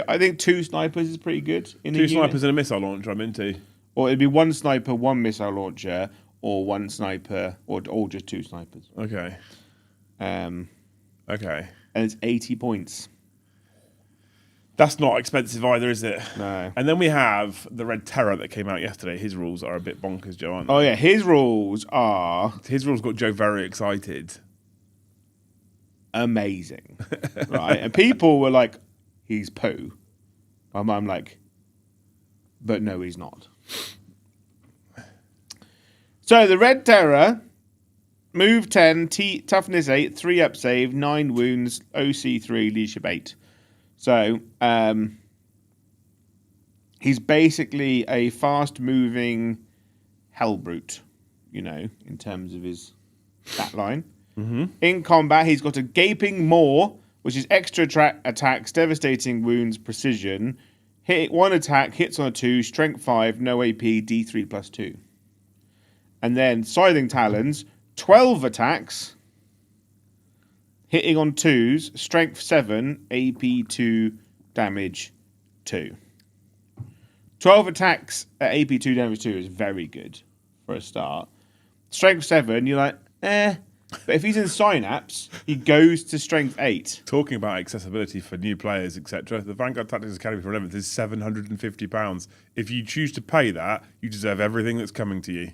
I think 2 snipers is pretty good. In 2 snipers and a missile launcher, I'm into. Or it'd be 1 sniper, 1 missile launcher, or 1 sniper, or just 2 snipers. Okay. Okay. And it's 80 points. That's not expensive either, is it? No. And then we have the Red Terror that came out yesterday. His rules are a bit bonkers, Joe, aren't they? Oh, yeah. His rules got Joe very excited. Amazing. Right? And people were like, he's poo. I'm like, but no, he's not. So the Red Terror, move 10, toughness 8, 3 up save, 9 wounds, OC 3, leadership 8. So He's basically a fast-moving Hellbrute, in terms of his stat line. Mm-hmm. In combat, he's got a Gaping Maw, which is extra attacks, devastating wounds, precision. One attack, hits on a 2, strength 5, no AP, D3 plus 2. And then Scything Talons, 12 attacks, hitting on 2s, strength 7, AP 2, damage 2. 12 attacks at AP 2, damage 2 is very good for a start. Strength 7, you're like, eh. But if he's in Synapse, he goes to strength 8. Talking about accessibility for new players, etc., the Vanguard Tactics Academy for 11th is £750. If you choose to pay that, you deserve everything that's coming to you.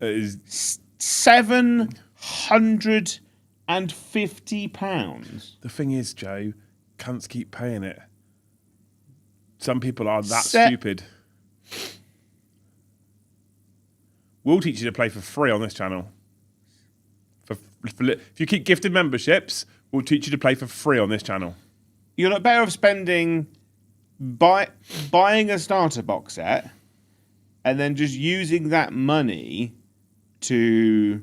It is £750. The thing is, Joe, cunts keep paying it. Some people are that stupid. We'll teach you to play for free on this channel. If you keep gifting memberships, we'll teach you to play for free on this channel. You're not better off spending buying a starter box set and then just using that money to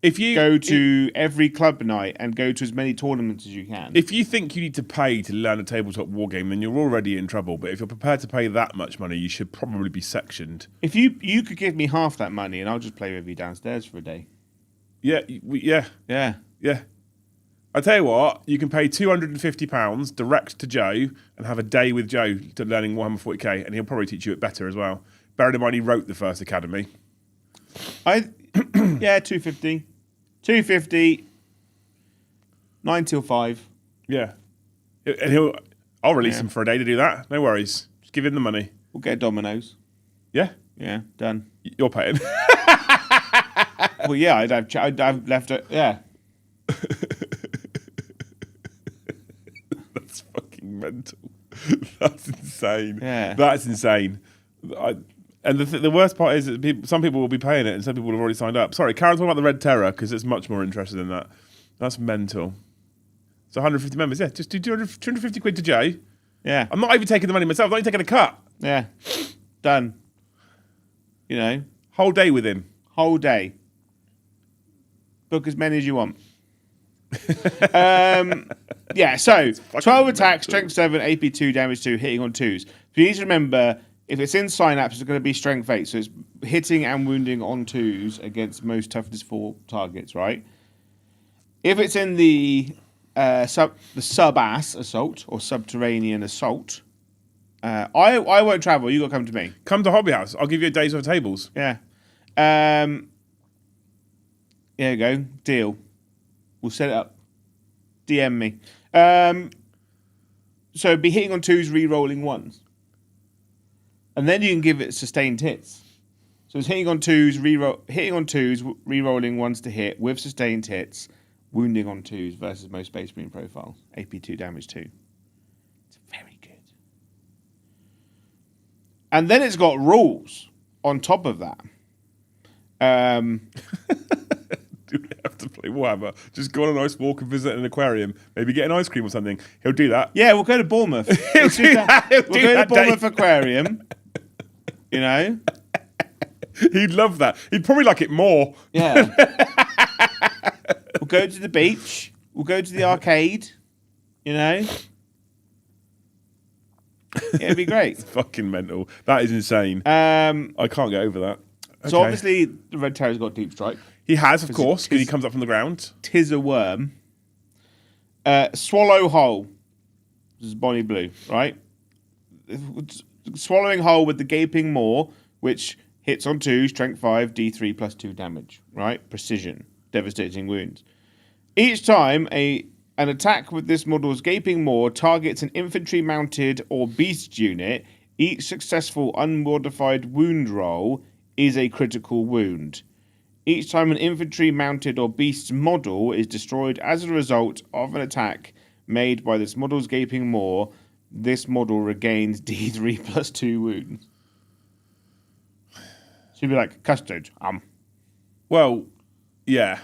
go to every club night and go to as many tournaments as you can. If you think you need to pay to learn a tabletop war game, then you're already in trouble. But if you're prepared to pay that much money, you should probably be sectioned. If you could give me half that money and I'll just play with you downstairs for a day. Yeah. I tell you what, you can pay £250 direct to Joe and have a day with Joe to learning Warhammer 40k, and he'll probably teach you it better as well. Bearing in mind, he wrote the first academy. 250. 250. 9 till 5. Yeah, and I'll release him for a day to do that. No worries. Just give him the money. We'll get Domino's. Yeah. Yeah. Done. You're paying. Well, yeah, I'd have left it. Yeah. That's fucking mental. That's insane. Yeah. That's insane. And the worst part is that some people will be paying it and some people have already signed up. Sorry, Karen's talking about the Red Terror because it's much more interested in that. That's mental. So 150 members, yeah. Just do 250 quid to Jay. Yeah. I'm not even taking the money myself. I'm not even taking a cut. Yeah. Done. Whole day with him. Whole day. Book as many as you want. Yeah, so 12 attacks, strength 7, AP 2, damage 2, hitting on 2s. But you need to remember, if it's in Synapse, it's going to be strength 8. So it's hitting and wounding on 2s against most toughness 4 targets, right? If it's in the sub-ass assault or subterranean assault, I won't travel. You got to come to me. Come to Hobby House. I'll give you a day's worth of tables. Yeah. There you go. Deal. We'll set it up. DM me. So be hitting on 2s, re-rolling 1s. And then you can give it sustained hits. So it's hitting on 2s, re-rolling 1s to hit with sustained hits, wounding on 2s versus most Space Marine profiles. AP 2, damage 2. It's very good. And then it's got rules on top of that. Do we have to play Warhammer? Just go on a nice walk and visit an aquarium. Maybe get an ice cream or something. He'll do that. Yeah, we'll go to Bournemouth. We'll go to Bournemouth Aquarium. He'd love that. He'd probably like it more. Yeah. We'll go to the beach. We'll go to the arcade. It'd be great. It's fucking mental. That is insane. I can't get over that. Okay. So obviously the Red Terror's got Deep Strike. He has, of course, because he comes up from the ground. 'Tis a worm. Swallow Hole. This is Bonnie Blue, right? Swallowing Hole with the Gaping Maw, which hits on 2, strength 5, D3 plus 2 damage, right? Precision, devastating wounds. Each time an attack with this model's Gaping Maw targets an infantry mounted or beast unit, each successful unmodified wound roll is a critical wound. Each time an infantry mounted or beast's model is destroyed as a result of an attack made by this model's Gaping Maw, this model regains D3 plus 2 wounds. So you'd be like, custard. Well, yeah.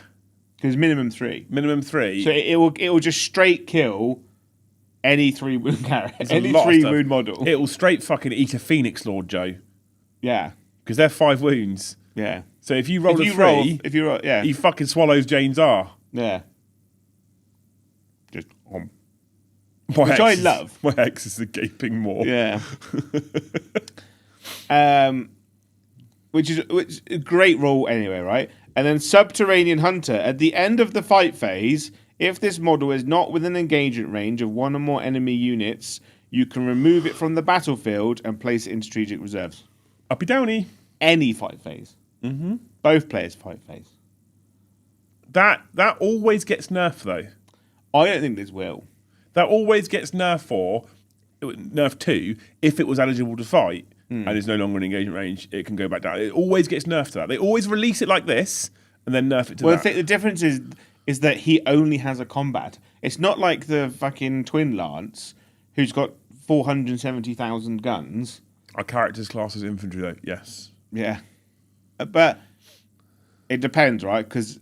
Because minimum 3. Minimum 3. So it will just straight kill Any 3 wound character, There's a any lot of 3 stuff. wound model. It will straight fucking eat a Phoenix Lord, Joe, Yeah, because they're 5 wounds. Yeah. So if you roll if a you 3, roll, yeah, he fucking swallows Jane's R. yeah. Just Which I love. My ex is a gaping maw. Yeah. Which is a great roll anyway, right? And then Subterranean Hunter. At the end of the fight phase, if this model is not within engagement range of 1 or more enemy units, you can remove it from the battlefield and place it in strategic reserves. Uppy downy. Any fight phase. Mm-hmm. Both players fight phase. That always gets nerfed though. I don't think this will. That always gets nerfed 2 if it was eligible to fight and is no longer in engagement range. It can go back down. It always gets nerfed to that. They always release it like this and then nerf it to that. Well, the difference is that he only has a combat. It's not like the fucking Twin Lance, who's got 470,000 guns. Our character's class as infantry though, yes. Yeah, but it depends, right? Because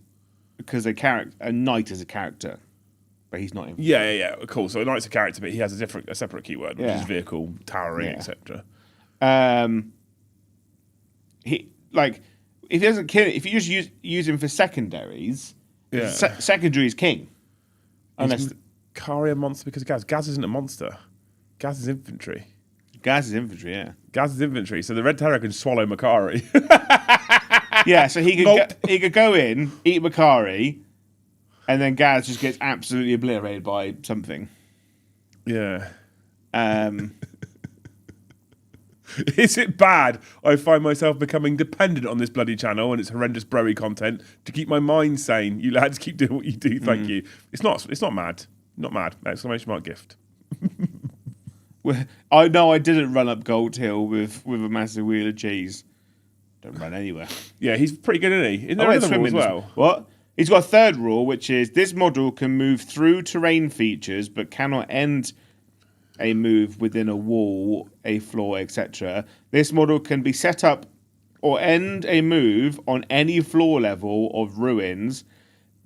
a knight is a character, but he's not. Yeah. Cool. So a knight's a character, but he has a separate keyword, which is vehicle, towering, etc. He if he doesn't kill it, if you just use him for secondaries, secondary is king. Unless Karia monster because Gaz isn't a monster. Gaz is infantry. Gaz is infantry, yeah. Gaz is infantry, so the Red Terror can swallow Makari. Yeah, so he could go in, eat Makari, and then Gaz just gets absolutely obliterated by something. Yeah. Is Is it bad I find myself becoming dependent on this bloody channel and its horrendous broy content to keep my mind sane? You lads keep doing what you do, thank you. It's not mad. Not mad. Exclamation mark gift. I know I didn't run up Gold Hill with a massive wheel of cheese. Don't run anywhere. Yeah, he's pretty good, isn't he? Isn't there I another rule as well? What? He's got a third rule, which is this model can move through terrain features, but cannot end a move within a wall, a floor, etc. This model can be set up or end a move on any floor level of ruins,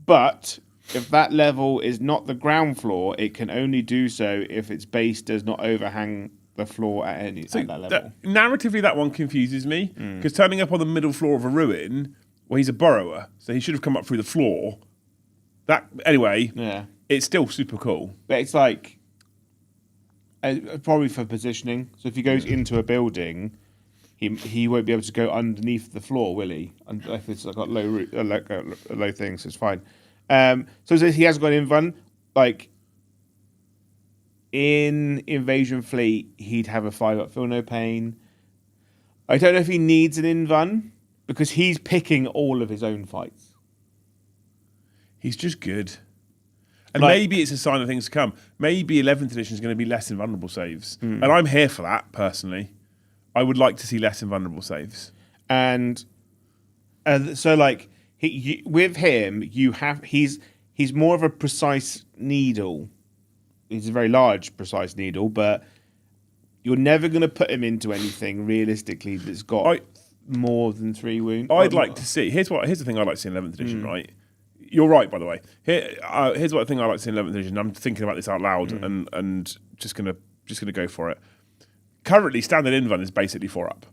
but if that level is not the ground floor, it can only do so if its base does not overhang the floor at that level. Narratively, that one confuses me, because turning up on the middle floor of a ruin, well, he's a burrower, so he should have come up through the floor. It's still super cool. But it's like, probably for positioning. So if he goes into a building, he won't be able to go underneath the floor, will he? If it's got low things, it's fine. So he has got an invuln. Like in Invasion Fleet, he'd have a 5-up feel no pain. I don't know if he needs an invuln because he's picking all of his own fights. He's just good. And maybe it's a sign of things to come. Maybe 11th edition is going to be less invulnerable saves. And I'm here for that, personally. I would like to see less invulnerable saves. And so, like, with him, he's more of a precise needle. He's a very large precise needle, but you're never going to put him into anything realistically that's got more than 3 wounds. I'd like to see. Here's the thing I'd like to see in 11th edition, right? You're right, by the way. Here's what I think I like to see in 11th edition. I'm thinking about this out loud and just gonna go for it. Currently, standard invuln is basically 4-up,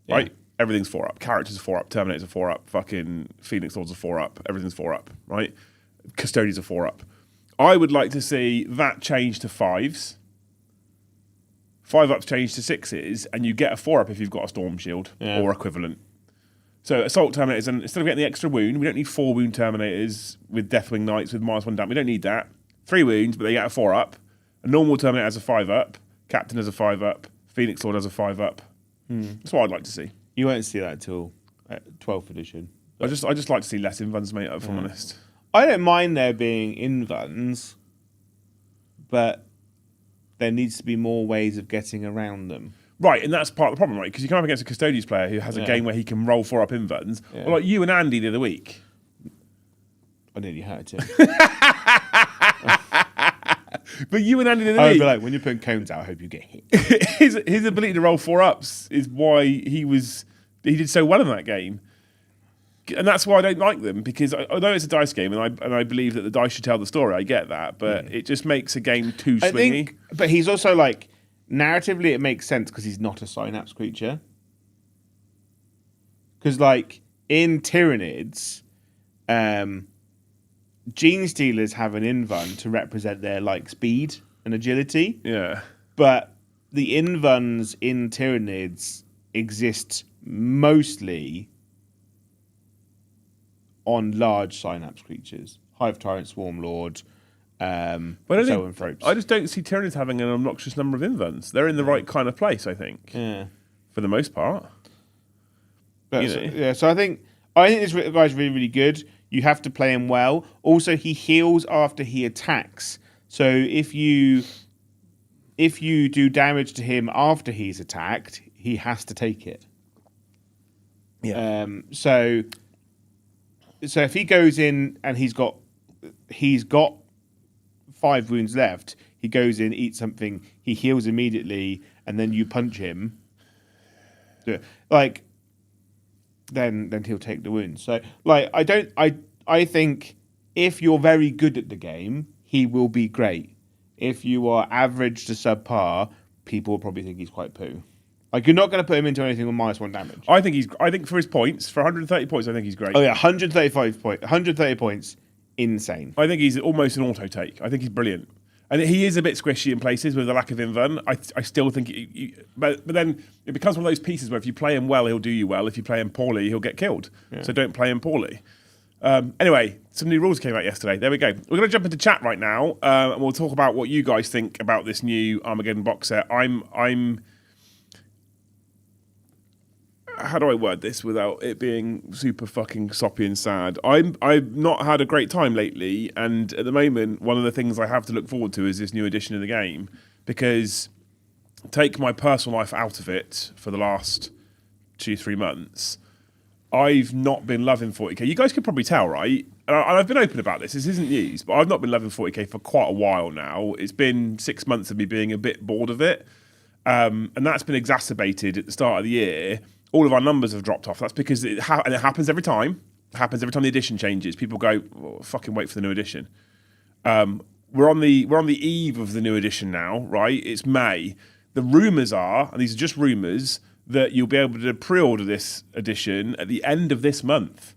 right? Everything's 4-up. Characters are 4-up. Terminators are 4-up. Fucking Phoenix Lords are 4-up. Everything's 4-up, right? Custodians are 4-up. I would like to see that change to 5s. 5-ups change to 6s, and you get a 4-up if you've got a Storm Shield or equivalent. So Assault Terminators, and instead of getting the extra wound, we don't need 4 wound Terminators with Deathwing Knights with -1 damage. We don't need that. 3 wounds, but they get a 4-up. A normal Terminator has a 5-up. Captain has a 5-up. Phoenix Lord has a 5-up. That's what I'd like to see. You won't see that until 12th edition. I just like to see less invuns, mate, if I'm honest. I don't mind there being invuns, but there needs to be more ways of getting around them. Right, and that's part of the problem, right? Because you come up against a Custodians player who has a game where he can roll 4-up invuns. Well, like you and Andy the other week. I nearly hurt him. But you and Andy the other I would week. be like, when you're putting cones out, I hope you get hit. his ability to roll 4-ups is why he did so well in that game. And that's why I don't like them, because although it's a dice game and I believe that the dice should tell the story, I get that, but it just makes a game too swingy. But he's also like, narratively it makes sense because he's not a synapse creature. Because like in Tyranids, Gene Stealers have an invuln to represent their like speed and agility. Yeah. But the invuns in Tyranids exist mostly on large synapse creatures. Hive Tyrant, Swarm Lord, Zoanthropes. I just don't see Tyranids having an obnoxious number of invuns. They're in the right kind of place, I think. Yeah. For the most part. But so I think this guy's really, really good. You have to play him well. Also, he heals after he attacks. So if you do damage to him after he's attacked, he has to take it. Yeah. So if he goes in and he's got 5 wounds left, he goes in, eats something, he heals immediately, and then you punch him. Like, then he'll take the wounds. So like I think if you're very good at the game, he will be great. If you are average to subpar, people will probably think he's quite poo. Like, you're not going to put him into anything with -1 damage. I think for his points, for 130 points, I think he's great. Oh yeah, 130 points, insane. I think he's almost an auto take. I think he's brilliant. And he is a bit squishy in places with the lack of invuln. I still think, but then it becomes one of those pieces where if you play him well, he'll do you well. If you play him poorly, he'll get killed. Yeah. So don't play him poorly. Anyway, some new rules came out yesterday. There we go. We're going to jump into chat right now, and we'll talk about what you guys think about this new Armageddon box set. I'm. How do I word this without it being super fucking soppy and sad? I've not had a great time lately, and at the moment, one of the things I have to look forward to is this new edition of the game, because take my personal life out of it for the last 2-3 months, I've not been loving 40k. You guys could probably tell, right? And I've been open about this. This isn't news, but I've not been loving 40k for quite a while now. It's been 6 months of me being a bit bored of it, and that's been exacerbated at the start of the year. All of our numbers have dropped off. That's because it happens every time. It happens every time the edition changes. People go, well, fucking wait for the new edition. We're on the eve of the new edition now, right? It's May. The rumours are, and these are just rumours, that you'll be able to pre-order this edition at the end of this month.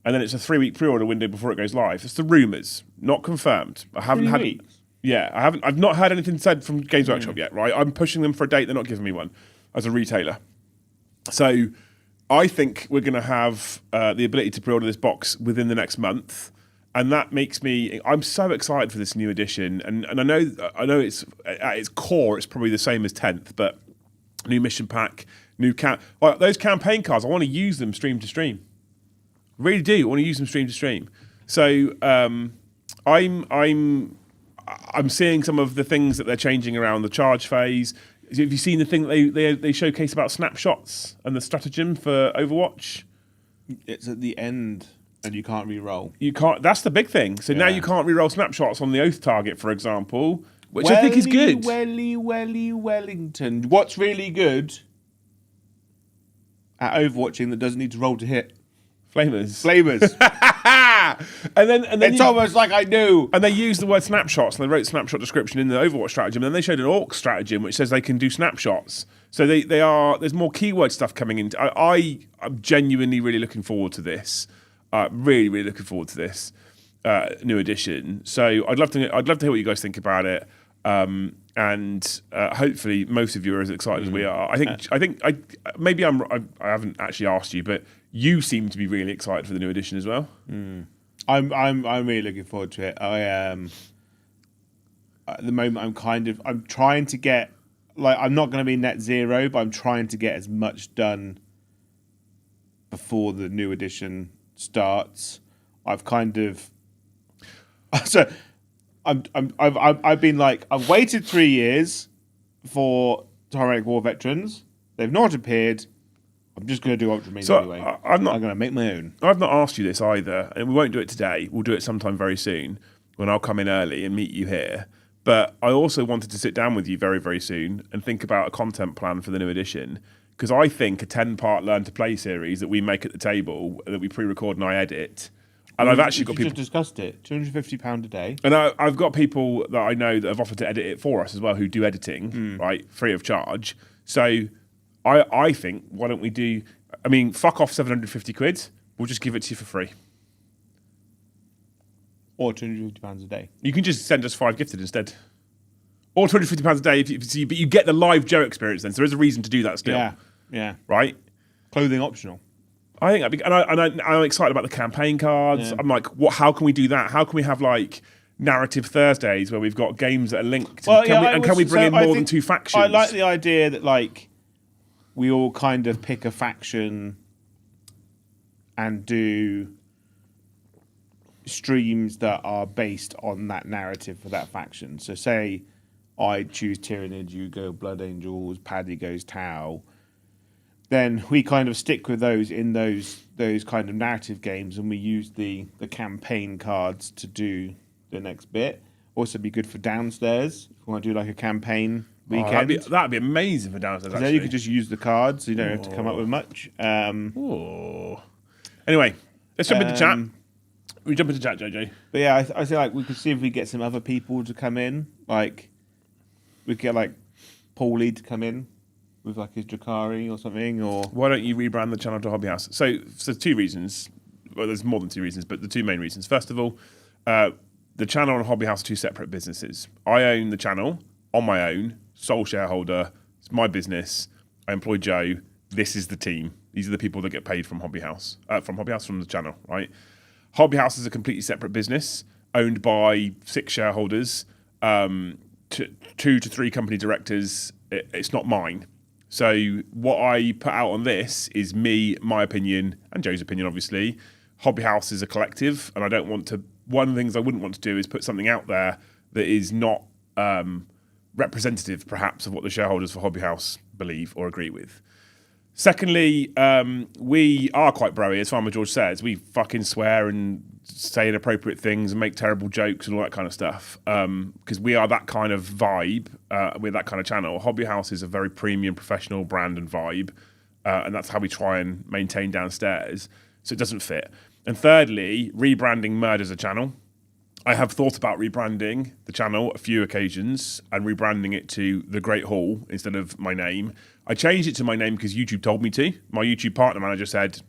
And then it's a 3-week pre-order window before it goes live. It's the rumours, not confirmed. I haven't 3 weeks? Yeah, I've not had anything said from Games Workshop yet, right? I'm pushing them for a date. They're not giving me one as a retailer. So I think we're going to have the ability to pre-order this box within the next month. And that makes me, I'm so excited for this new edition. And I know it's at its core, it's probably the same as 10th, but new mission pack, those campaign cards, I want to use them stream to stream. Really do. I want to use them stream to stream. So I'm seeing some of the things that they're changing around the charge phase. Have you seen the thing that they showcase about snapshots and the stratagem for Overwatch? It's at the end, and you can't re-roll. You can't. That's the big thing. So now you can't re-roll snapshots on the Oath target, for example, which I think is good. Wellington. What's really good at Overwatching that doesn't need to roll to hit? Flamers. and then it's almost like I knew. And they used the word snapshots, and they wrote snapshot description in the Overwatch stratagem, and then they showed an Orc stratagem which says they can do snapshots. So there's more keyword stuff coming in. I'm genuinely really looking forward to this. Really, really looking forward to this new edition. So I'd love to hear what you guys think about it. And hopefully most of you are as excited as we are. I think maybe I haven't actually asked you, but you seem to be really excited for the new edition as well. I'm really looking forward to it. I am at the moment. I'm trying to get, like, I'm not going to be net zero, but I'm trying to get as much done before the new edition starts. I've been like, I've waited 3 years for Tyrannic War Veterans. They've not appeared. I'm just going to do Ultramarines anyway. I'm going to make my own. I've not asked you this either, and we won't do it today. We'll do it sometime very soon when I'll come in early and meet you here. But I also wanted to sit down with you very, very soon and think about a content plan for the new edition, Because I think a 10-part learn to play series that we make at the table, that we pre-record and I edit, and I've actually got people just discussed it. £250 a day. And I've got people that I know that have offered to edit it for us as well, who do editing, right, free of charge. So I think, why don't we do, I mean, fuck off 750 quid. We'll just give it to you for free. Or £250 a day. You can just send us 5 gifted instead. Or £250 a day, but you get the live Joe experience then. So there is a reason to do that still. Yeah. Right? Clothing optional. I think that'd be, and I'm excited about the campaign cards. I'm like, how can we do that? How can we have like narrative Thursdays where we've got games that are linked? Can we bring in more than 2 factions? I like the idea that like we all kind of pick a faction and do streams that are based on that narrative for that faction. So say I choose Tyrannid, you go Blood Angels, Paddy goes Tau. Then we kind of stick with those in those kind of narrative games, and we use the campaign cards to do the next bit. Also, be good for downstairs if we want to do like a campaign weekend. That'd be amazing for downstairs. Then you could just use the cards, so you don't have to come up with much. Anyway, let's jump into chat. We jump into chat, JJ. But yeah, I feel like we could see if we get some other people to come in. Like we could get like Paulie to come in with like his Drakari or something, or why don't you rebrand the channel to Hobby House? So 2 reasons. Well, there's more than 2 reasons, but the 2 main reasons. First of all, the channel and Hobby House are 2 separate businesses. I own the channel on my own, sole shareholder. It's my business. I employ Joe. This is the team. These are the people that get paid from Hobby House, from the channel, right? Hobby House is a completely separate business owned by 6 shareholders, 2 to 3 company directors. It's not mine. So what I put out on this is me, my opinion, and Joe's opinion, obviously. Hobby House is a collective, and I don't want to... One of the things I wouldn't want to do is put something out there that is not representative, perhaps, of what the shareholders for Hobby House believe or agree with. Secondly, we are quite broy, as Farmer George says. We fucking swear and say inappropriate things and make terrible jokes and all that kind of stuff. Because we are that kind of vibe with that kind of channel. Hobby House is a very premium, professional brand and vibe. And that's how we try and maintain downstairs. So it doesn't fit. And thirdly, rebranding murders a channel. I have thought about rebranding the channel a few occasions and rebranding it to The Great Hall instead of my name. I changed it to my name because YouTube told me to. My YouTube partner manager said,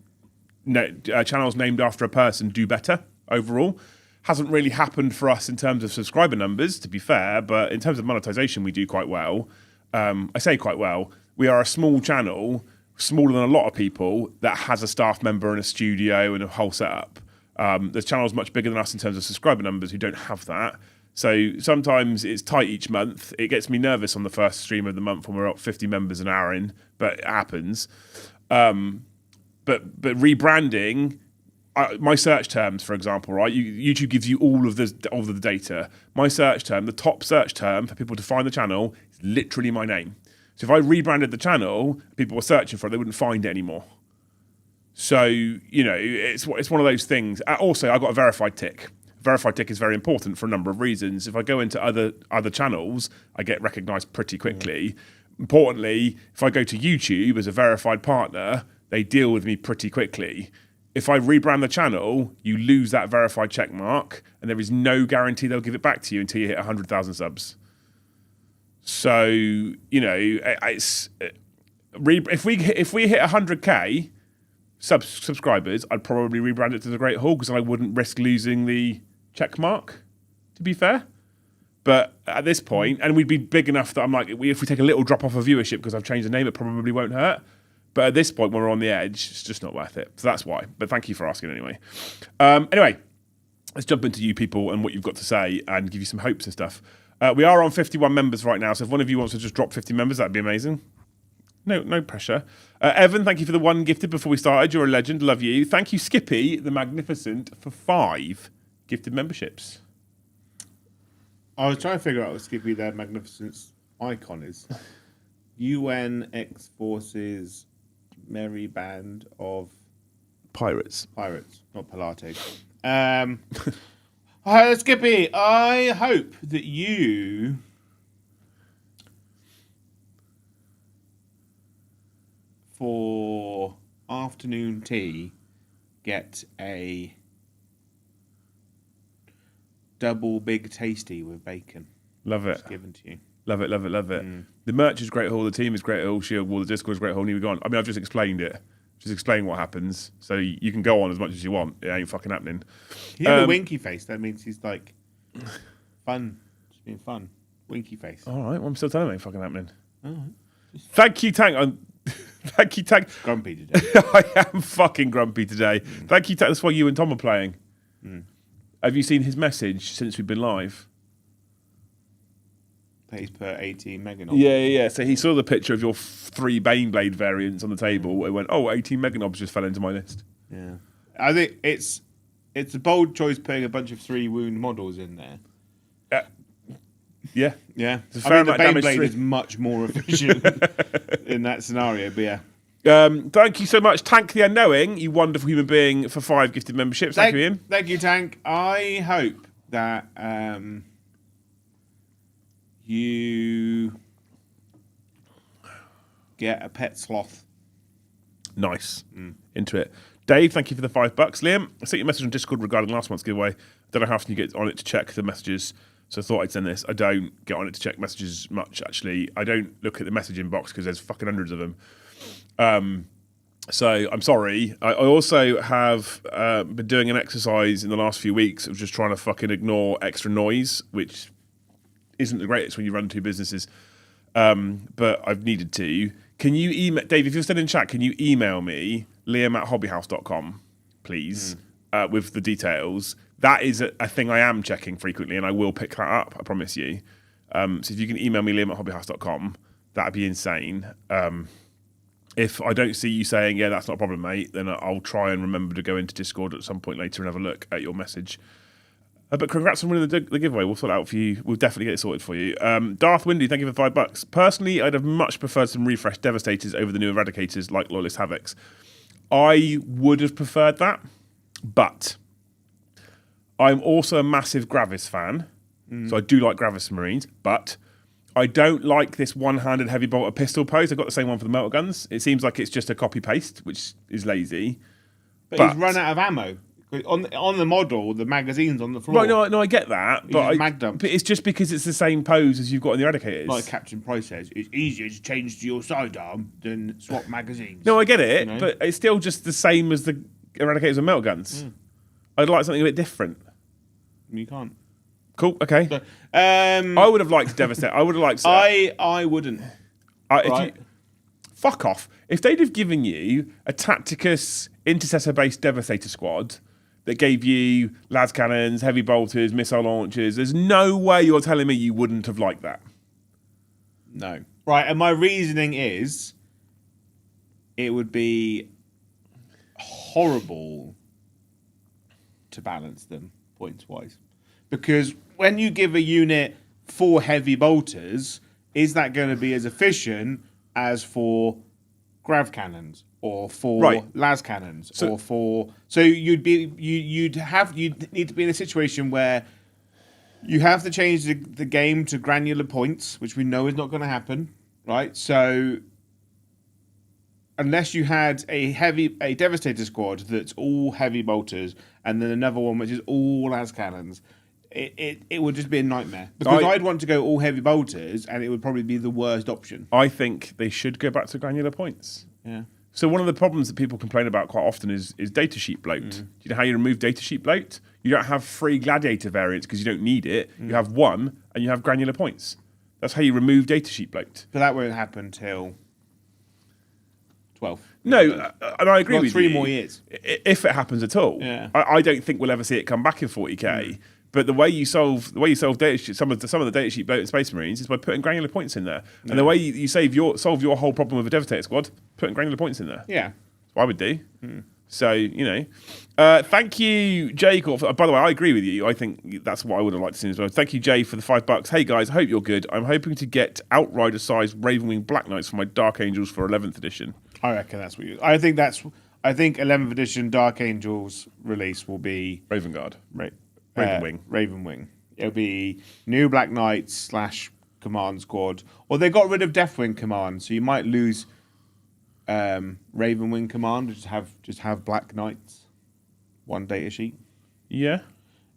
no, channels named after a person do better overall. Hasn't really happened for us in terms of subscriber numbers, to be fair, but in terms of monetization, we do quite well. I say quite well. We are a small channel, smaller than a lot of people, that has a staff member and a studio and a whole setup. There's channels much bigger than us in terms of subscriber numbers who don't have that. So sometimes it's tight each month. It gets me nervous on the first stream of the month when we're up 50 members an hour in, but it happens. But rebranding, my search terms, for example, right? YouTube gives you all of the data. My search term, the top search term for people to find the channel, is literally my name. So if I rebranded the channel, people were searching for it, they wouldn't find it anymore. So, you know, it's one of those things. Also, I got a verified tick. Verified tick is very important for a number of reasons. If I go into other channels, I get recognised pretty quickly. Importantly, if I go to YouTube as a verified partner, they deal with me pretty quickly. If I rebrand the channel, you lose that verified check mark, and there is no guarantee they'll give it back to you until you hit 100,000 subs. So, you know, if we hit 100k subscribers, I'd probably rebrand it to The Great Hall because I wouldn't risk losing the check mark, to be fair. But at this point, and we'd be big enough that I'm like, if we take a little drop off of viewership because I've changed the name, it probably won't hurt. But at this point, when we're on the edge, it's just not worth it. So that's why. But thank you for asking anyway. Anyway, let's jump into you people and what you've got to say and give you some hopes and stuff. We are on 51 members right now, so if one of you wants to just drop 50 members, that'd be amazing. No pressure. Evan, thank you for the 1 gifted before we started. You're a legend. Love you. Thank you, Skippy, the Magnificent, for 5 gifted memberships. I was trying to figure out what Skippy the Magnificent's icon is. UN X Forces Merry Band of Pirates, not Pilates. Skippy, I hope that you for afternoon tea, get a double big tasty with bacon. Love it. It's given to you. Love it, love it, love it. The merch is great. All the team is great. All Shield Wall, the Discord is great. All New Gone. I mean, I've just explained it. Just explain what happens. So you can go on as much as you want. It ain't fucking happening. He had a winky face. That means he's like fun. Just being fun. Winky face. All right. Well, I'm still telling you it ain't fucking happening. All right. Thank you, Tank. Thank you, Tank. Grumpy today. I am fucking grumpy today. Thank you, Tank. That's why you and Tom are playing. Have you seen his message since we've been live? He's put 18 meganobs. Yeah. So he saw the picture of your 3 Baneblade variants on the table. It went, 18 meganobs just fell into my list. Yeah. I think it's a bold choice putting a bunch of 3 wound models in there. Yeah. Yeah. It's a fair the amount of damage Baneblade to- is much more efficient in that scenario, but yeah. Thank you so much, Tank the Unknowing, you wonderful human being, for 5 gifted memberships. Thank you, Ian. Thank you, Tank. I hope that you get a pet sloth. Nice. Into it. Dave, thank you for the $5. Liam, I sent you a message on Discord regarding last month's giveaway. Don't know how often you get on it to check the messages, so I thought I'd send this. I don't get on it to check messages much, actually. I don't look at the message inbox because there's fucking hundreds of them. So I'm sorry. I also have been doing an exercise in the last few weeks of just trying to fucking ignore extra noise, which isn't the greatest when you run 2 businesses. But I've needed to. Can you email, Dave, if you're still in chat, can you email me, liam@hobbyhouse.com, please, with the details? That is a thing I am checking frequently, and I will pick that up, I promise you. So if you can email me, liam@hobbyhouse.com, that'd be insane. If I don't see you saying, yeah, that's not a problem, mate, then I'll try and remember to go into Discord at some point later and have a look at your message. But congrats on winning the giveaway. We'll sort it out for you. We'll definitely get it sorted for you. Darth Windy, thank you for $5. Personally, I'd have much preferred some refreshed Devastators over the new Eradicators like Loyalist Havocs. I would have preferred that, but I'm also a massive Gravis fan, so I do like Gravis Marines, but I don't like this one-handed heavy bolter pistol pose. I've got the same one for the melter guns. It seems like it's just a copy-paste, which is lazy. But he's run out of ammo. On the model, the magazine's on the floor. Right, no, I get that, but it's just because it's the same pose as you've got in the Eradicators. Like Captain Price says, it's easier to change to your sidearm than swap magazines. No, I get it, You know? but it's still just the same as the Eradicators and melter guns. I'd like something a bit different. You can't. Cool, okay. So, I would have liked Devastate. I would have liked... I wouldn't. If you, fuck off. If they'd have given you a Tacticus Intercessor-based Devastator squad that gave you las cannons, heavy bolters, missile launchers, there's no way you're telling me you wouldn't have liked that. No. Right, and my reasoning is it would be horrible to balance them points-wise. Because when you give a unit 4 heavy bolters, is that going to be as efficient as for grav cannons or for las cannons or for? So you'd need to be in a situation where you have to change the game to granular points, which we know is not going to happen, right? So unless you had a Devastator squad that's all heavy bolters and then another one which is all las cannons, it would just be a nightmare. Because I'd want to go all heavy bolters and it would probably be the worst option. I think they should go back to granular points. Yeah. So one of the problems that people complain about quite often is data sheet bloat. Do you know how you remove data sheet bloat? You don't have 3 gladiator variants because you don't need it. You have 1 and you have granular points. That's how you remove data sheet bloat. But that won't happen till 12. No, and I agree with you. 3 more years. If it happens at all. Yeah. I don't think we'll ever see it come back in 40k. But the way you solve data sheet, some of the data sheet bloat in Space Marines is by putting granular points in there. And the way you solve your whole problem with a Devastator squad, putting granular points in there. Yeah. That's what I would do. So, thank you, Jay. By the way, I agree with you. I think that's what I would have liked to see as well. Thank you, Jay, for the $5. Hey, guys, I hope you're good. I'm hoping to get Outrider-sized Ravenwing Black Knights for my Dark Angels for 11th edition. I reckon that's what you... I think 11th edition Dark Angels release will be... Raven Guard. Right. Ravenwing. Ravenwing. It'll be new Black Knights / Command Squad. Or they got rid of Deathwing Command, so you might lose Raven Wing Command, just have Black Knights, 1 data sheet. Yeah.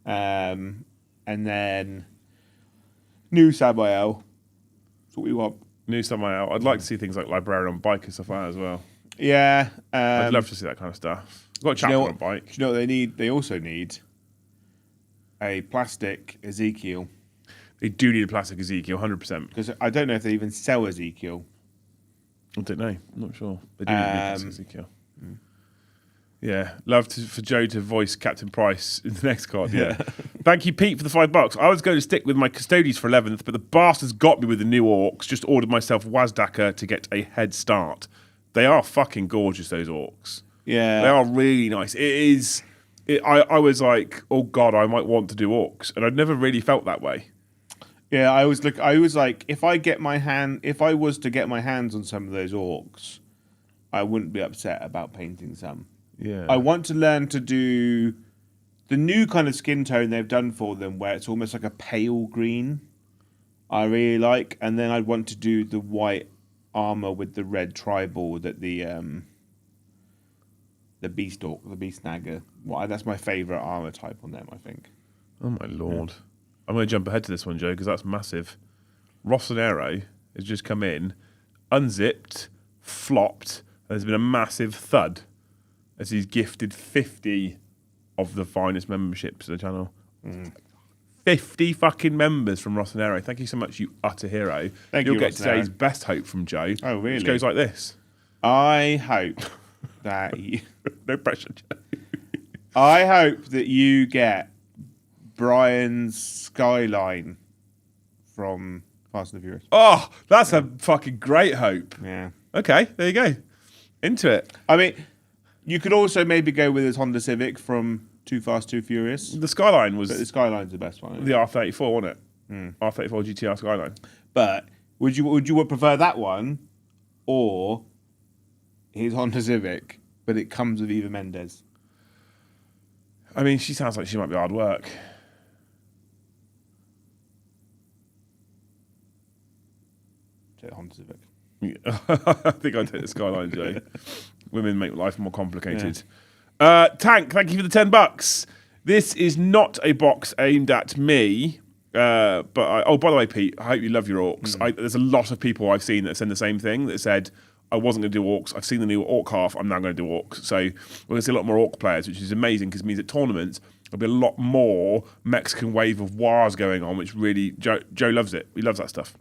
And then new Sabael. That's what we want. New Sabael. I'd like to see things like Librarian on Bike and stuff like that as well. Yeah. I'd love to see that kind of stuff. I've got a chapter on Bike. Do you know what they need? They also need a plastic Ezekiel. They do need a plastic Ezekiel, 100%. Because I don't know if they even sell Ezekiel. I don't know. I'm not sure. They do need a plastic Ezekiel. Yeah, for Joe to voice Captain Price in the next card. Yeah. Thank you, Pete, for the $5. I was going to stick with my Custodies for 11th, but the bastards got me with the new Orcs. Just ordered myself Wazdaka to get a head start. They are fucking gorgeous, those Orcs. Yeah. They are really nice. I was like, oh God, I might want to do Orcs. And I'd never really felt that way. Yeah, I was like, if I was to get my hands on some of those Orcs, I wouldn't be upset about painting some. Yeah. I want to learn to do the new kind of skin tone they've done for them, where it's almost like a pale green. I really like, and then I'd want to do the white armor with the red tribal that the Beastalk, the Beast Snagger. Well, that's my favorite armor type on them, I think. Oh my Lord. Yeah. I'm going to jump ahead to this one, Joe, because that's massive. Rossonero has just come in, unzipped, flopped, and there's been a massive thud as he's gifted 50 of the finest memberships to the channel. 50 fucking members from Rossonero. Thank you so much, you utter hero. You'll get today's best hope from Joe. Oh, really? Which goes like this. I hope that no pressure, Joe. I hope that you get Brian's Skyline from Fast and the Furious. Oh, that's a fucking great hope. Yeah. Okay, there you go. Into it. I mean, you could also maybe go with his Honda Civic from Too Fast, Too Furious. The Skyline was... But the Skyline's the best one. The R34, wasn't it? R34 GTR Skyline. But would you prefer that one or his Honda Civic, but it comes with Eva Mendes? I mean, she sounds like she might be hard work. Take the Honda Civic. Yeah. I think I'd take the Skyline, Joe. Women make life more complicated. Yeah. Tank, thank you for the $10. This is not a box aimed at me. By the way, Pete, I hope you love your Orcs. There's a lot of people I've seen that send the same thing that said, I wasn't going to do Orcs. I've seen the new Orc half. I'm now going to do Orcs. So we're going to see a lot more Orc players, which is amazing because it means at tournaments there'll be a lot more Mexican wave of wars going on, which really, Joe loves it. He loves that stuff.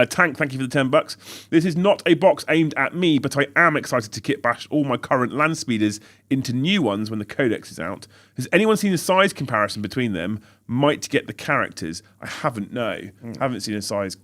Tank, thank you for the $10. This is not a box aimed at me, but I am excited to kit bash all my current land speeders into new ones when the codex is out. Has anyone seen a size comparison between them? Might get the characters. I haven't, no. Haven't seen a size.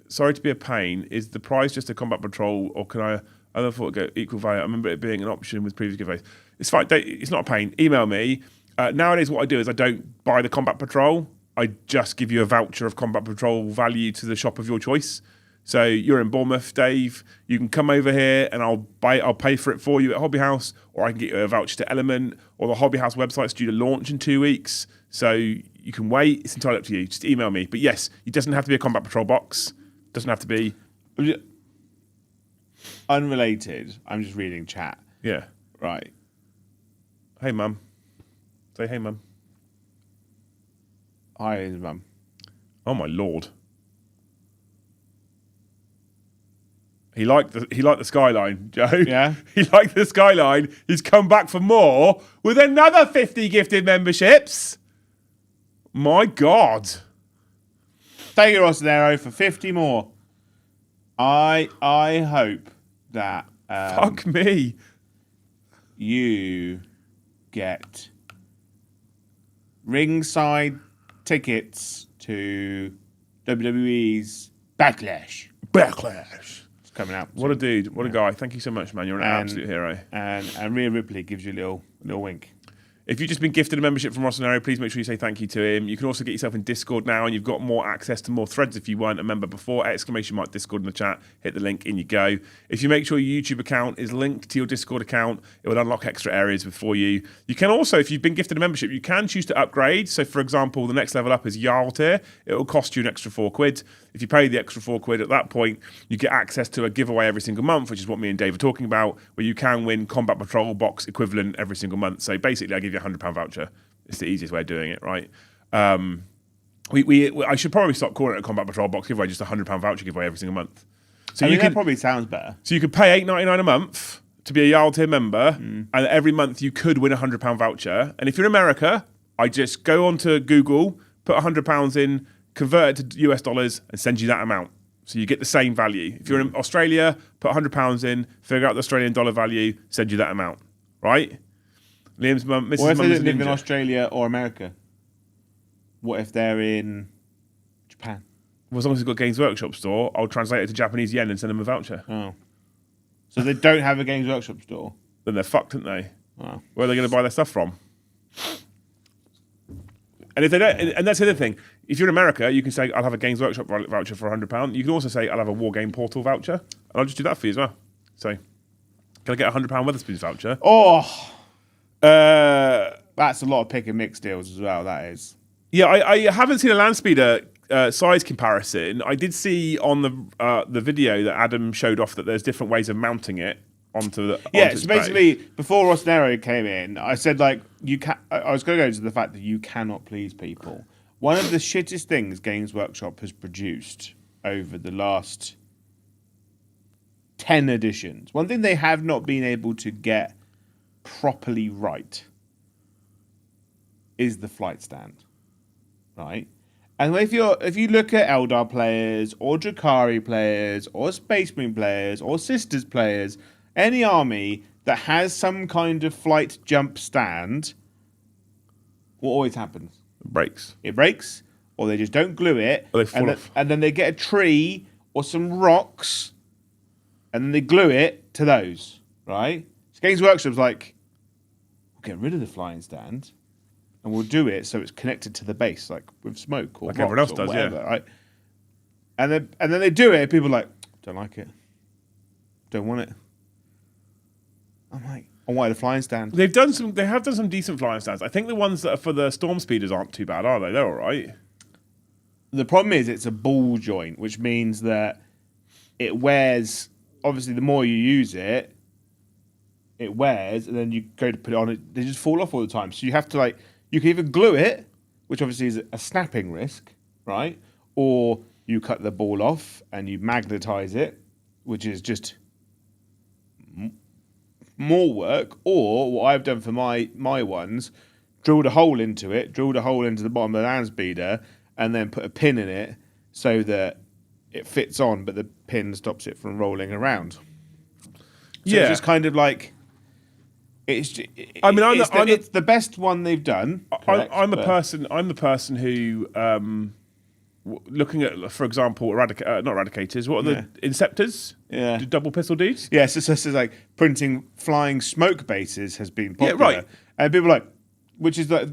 Sorry to be a pain. Is the prize just a combat patrol, or can I thought it'd go equal value? I remember it being an option with previous giveaways. It's fine. It's not a pain. Email me. Nowadays, what I do is I don't buy the combat patrol. I just give you a voucher of combat patrol value to the shop of your choice. So you're in Bournemouth, Dave. You can come over here and I'll pay for it for you at Hobby House, or I can get you a voucher to Element, or the Hobby House website's due to launch in 2 weeks. So you can wait. It's entirely up to you. Just email me. But yes, it doesn't have to be a combat patrol box. It doesn't have to be unrelated. I'm just reading chat. Yeah. Right. Hey, Mum. Say hey, Mum. Hi, Mum. Oh my Lord. He liked the Skyline, Joe. Yeah. He liked the Skyline. He's come back for more with another 50 gifted memberships. My God. Take it, Rossonero, for 50 more. I hope that fuck me. You get ringside tickets to WWE's Backlash. It's coming out. What a dude. What a guy. Thank you so much, man. You're an absolute hero. And Rhea Ripley gives you a little wink. If you've just been gifted a membership from Ross and Harry, please make sure you say thank you to him. You can also get yourself in Discord now, and you've got more access to more threads if you weren't a member before. Exclamation mark Discord in the chat. Hit the link, in you go. If you make sure your YouTube account is linked to your Discord account, it will unlock extra areas for you. You can also, if you've been gifted a membership, you can choose to upgrade. So, for example, the next level up is Jarl tier. It will cost you an extra £4. If you pay the extra £4 at that point, you get access to a giveaway every single month, which is what me and Dave are talking about, where you can win Combat Patrol box equivalent every single month. So basically, I give you a £100 voucher. It's the easiest way of doing it, right? I should probably stop calling it a Combat Patrol box giveaway, just a £100 voucher giveaway every single month. So that probably sounds better. So you could pay $8.99 a month to be a Jarl tier member, and every month you could win a £100 voucher. And if you're in America, I just go onto Google, put £100 in, convert it to US dollars, and send you that amount. So you get the same value. If you're in Australia, put £100 in, figure out the Australian dollar value, send you that amount, right? Liam's mum, Mrs. What if Mum they is a live in ninja. Australia or America? What if they're in Japan? Well, as long as it's got Games Workshop store, I'll translate it to Japanese yen and send them a voucher. Oh. So they don't have a Games Workshop store? Then they're fucked, aren't they? Oh. Where are they going to buy their stuff from? And if they don't, and that's the other thing. If you're in America, you can say, I'll have a Games Workshop voucher for £100. You can also say, I'll have a War Game Portal voucher. And I'll just do that for you as well. So, can I get a £100 Wetherspoons voucher? Oh! That's a lot of pick and mix deals as well, that is. Yeah, I haven't seen a land speeder size comparison. I did see on the video that Adam showed off that there's different ways of mounting it onto the so basically, before Rossnero came in, I said, like, I was going to go to the fact that you cannot please people. One of the shittest things Games Workshop has produced over the last 10 editions, one thing they have not been able to get properly right is the flight stand, right? And if you look at Eldar players or Drakari players or Space Marine players or Sisters players, any army that has some kind of flight jump stand, what always happens? It breaks, or they just don't glue it, or they fall off. And then they get a tree or some rocks, and then they glue it to those, right? So Games Workshop's like, we'll get rid of the flying stand, and we'll do it so it's connected to the base, like with smoke or like rocks everyone else or does, whatever, yeah. right? And then they do it, and people are like, don't like it, don't want it. I'm like, I wanted a flying stand. They have done some decent flying stands. I think the ones that are for the Storm Speeders aren't too bad, are they? They're all right. The problem is it's a ball joint, which means that it wears. Obviously, the more you use it, it wears, and then you go to put it on. They just fall off all the time. So you have to you can either glue it, which obviously is a snapping risk, right? Or you cut the ball off and you magnetize it, which is just more work. Or what I've done for my ones, drilled a hole into it, drilled a hole into the bottom of the land speeder, and then put a pin in it so that it fits on, but the pin stops it from rolling around. So it's just kind of like it's the best one they've done. Correct, I'm the person who looking at, for example, not eradicators. What are the inceptors? Yeah, the double pistol dudes. Yeah, so it's like printing flying smoke bases has been popular. Yeah, right. And people are like, which is like,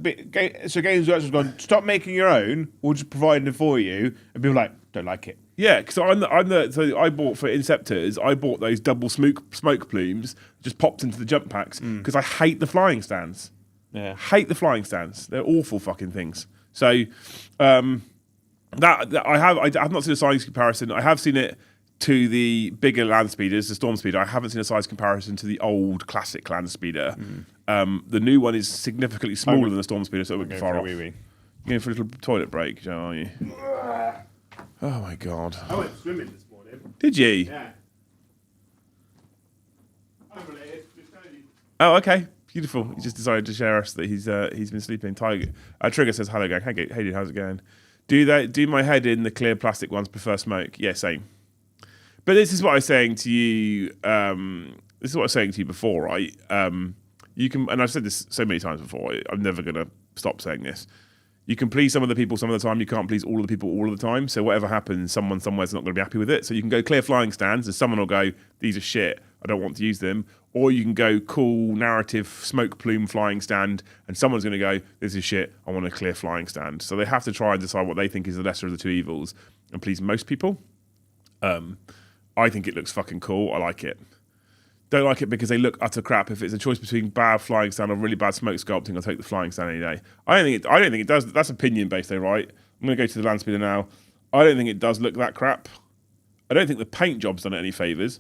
so Games Workshop has gone, stop making your own. We'll just provide them for you. And people are like, don't like it. Yeah, because so I bought for Inceptors, I bought those double smoke plumes, just popped into the jump packs because I hate the flying stands. Yeah, hate the flying stands. They're awful fucking things. So that I have not seen a size comparison. I have seen it to the bigger land speeders, the Storm Speeder. I haven't seen a size comparison to the old classic land speeder. The new one is significantly smaller than the Storm Speeder, so it wouldn't be far off. You're going for a little toilet break, Joe, are you? Oh my god! I went swimming this morning. Did you? Yeah. Unrelated, just telling you. Oh, okay. Beautiful. He just decided to share us that he's been sleeping. Tiger Trigger says, "Hello, gang. Hey, dude, how's it going? Do my head in the clear plastic ones prefer smoke? Yeah, same. But this is what I was saying to you. This is what I was saying to you before, right? You can, and I've said this so many times before. I'm never gonna stop saying this. You can please some of the people some of the time. You can't please all of the people all of the time. So whatever happens, someone somewhere's not going to be happy with it. So you can go clear flying stands, and someone will go, "These are shit. I don't want to use them." or you can go cool narrative smoke plume flying stand, and someone's going to go, this is shit, I want a clear flying stand. So they have to try and decide what they think is the lesser of the two evils and please most people. I think it looks fucking cool. I like it. Don't like it because they look utter crap. If it's a choice between bad flying stand or really bad smoke sculpting, I'll take the flying stand any day. I don't think it does. That's opinion based though, right? I'm going to go to the land speeder now. I don't think it does look that crap. I don't think the paint job's done it any favours.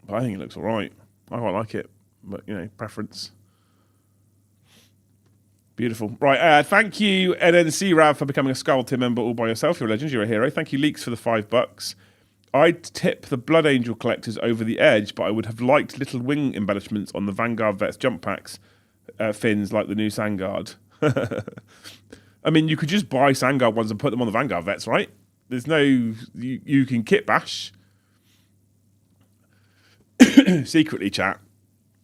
But I think it looks all right. I quite like it. But, you know, preference. Beautiful. Right, thank you, NNC Rav, for becoming a Skull Tier member all by yourself. You're a legend. You're a hero. Thank you, Leaks, for the $5. I'd tip the Blood Angel collectors over the edge, but I would have liked little wing embellishments on the Vanguard Vets jump packs fins like the new Sangard. I mean, you could just buy Sangard ones and put them on the Vanguard Vets, right? There's no... You can kit bash. Secretly, chat.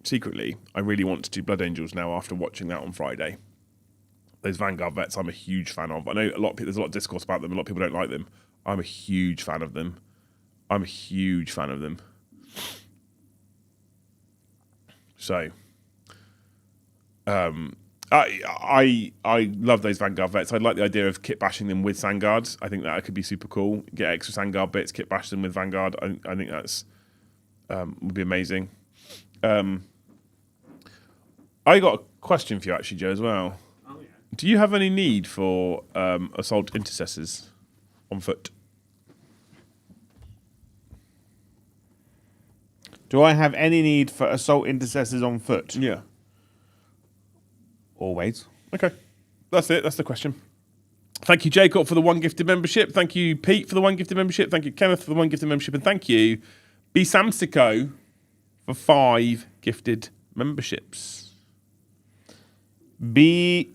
Secretly, I really want to do Blood Angels now after watching that on Friday. Those Vanguard Vets I'm a huge fan of. I know there's a lot of discourse about them. A lot of people don't like them. I'm a huge fan of them. So, I love those Vanguard Vets. I like the idea of kit bashing them with Sangard. I think that could be super cool. Get extra Sangard bits, kit bash them with Vanguard. I think that's would be amazing. I got a question for you actually, Joe, as well. Oh, yeah. Do you have any need for assault intercessors on foot? Do I have any need for assault intercessors on foot? Yeah. Always. Okay. That's it. That's the question. Thank you, Jacob, for the 1 gifted membership. Thank you, Pete, for the 1 gifted membership. Thank you, Kenneth, for the 1 gifted membership. And thank you, B. Samsico, for 5 gifted memberships. B.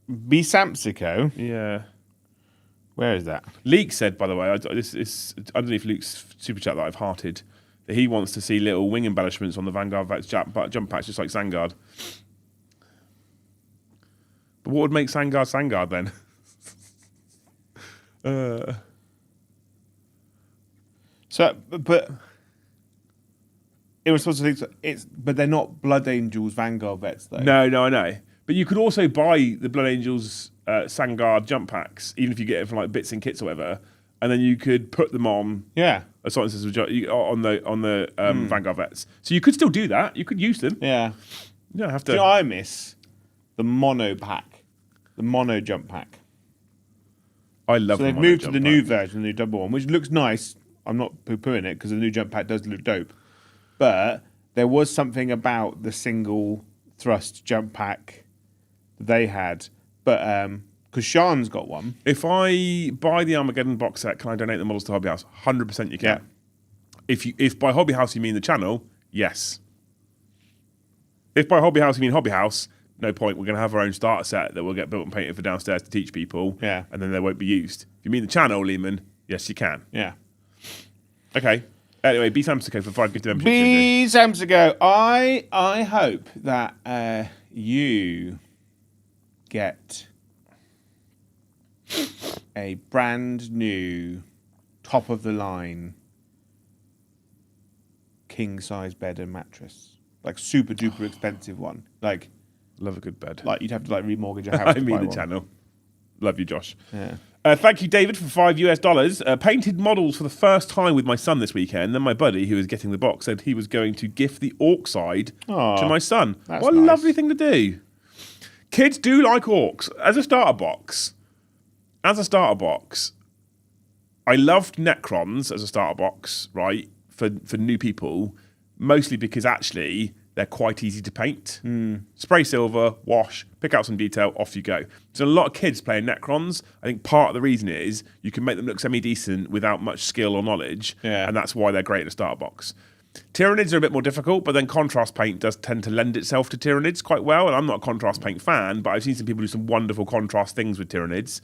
Samsico? Yeah. Where is that? Leek said, by the way, this is underneath Luke's super chat that I've hearted, that he wants to see little wing embellishments on the Vanguard Vets jump packs, just like Sangard. But what would make Sangard then? So, but it was supposed to be, but they're not Blood Angels Vanguard Vets though. No, I know. But you could also buy the Blood Angels Sangard jump packs, even if you get it from like bits and kits or whatever, and then you could put them on. Yeah. On the Vanguard Vets. So you could still do that. You could use them. Yeah. You don't have to. Do you know what I miss? The mono pack. The mono jump pack. I love So they've moved to the new version, the new double one, which looks nice. I'm not poo-pooing it because the new jump pack does look dope. But there was something about the single thrust jump pack that they had. But because Sean's got one. If I buy the Armageddon box set, can I donate the models to Hobby House? 100% you can. Yeah. If by Hobby House you mean the channel, yes. If by Hobby House you mean Hobby House, no point. We're going to have our own starter set that will get built and painted for downstairs to teach people. Yeah. And then they won't be used. If you mean the channel, Lehman, yes, you can. Yeah. Okay. Anyway, B. Samsico for 5 gifted memberships. B. Samsico, I hope that you get a brand new, top of the line, king size bed and mattress, like super duper expensive one. Like, love a good bed. Like you'd have to like remortgage a house. I mean the channel. Love you, Josh. Yeah. Thank you, David, for $5. Painted models for the first time with my son this weekend. Then my buddy, who was getting the box, said he was going to gift the orc side to my son. What a lovely thing to do. Kids do like orcs. As a starter box, I loved Necrons as a starter box, right, for new people, mostly because actually they're quite easy to paint. Spray silver, wash, pick out some detail, off you go. There's a lot of kids playing Necrons. I think part of the reason is you can make them look semi-decent without much skill or knowledge, and that's why they're great in a starter box. Tyranids are a bit more difficult, but then contrast paint does tend to lend itself to Tyranids quite well, and I'm not a contrast paint fan, but I've seen some people do some wonderful contrast things with Tyranids.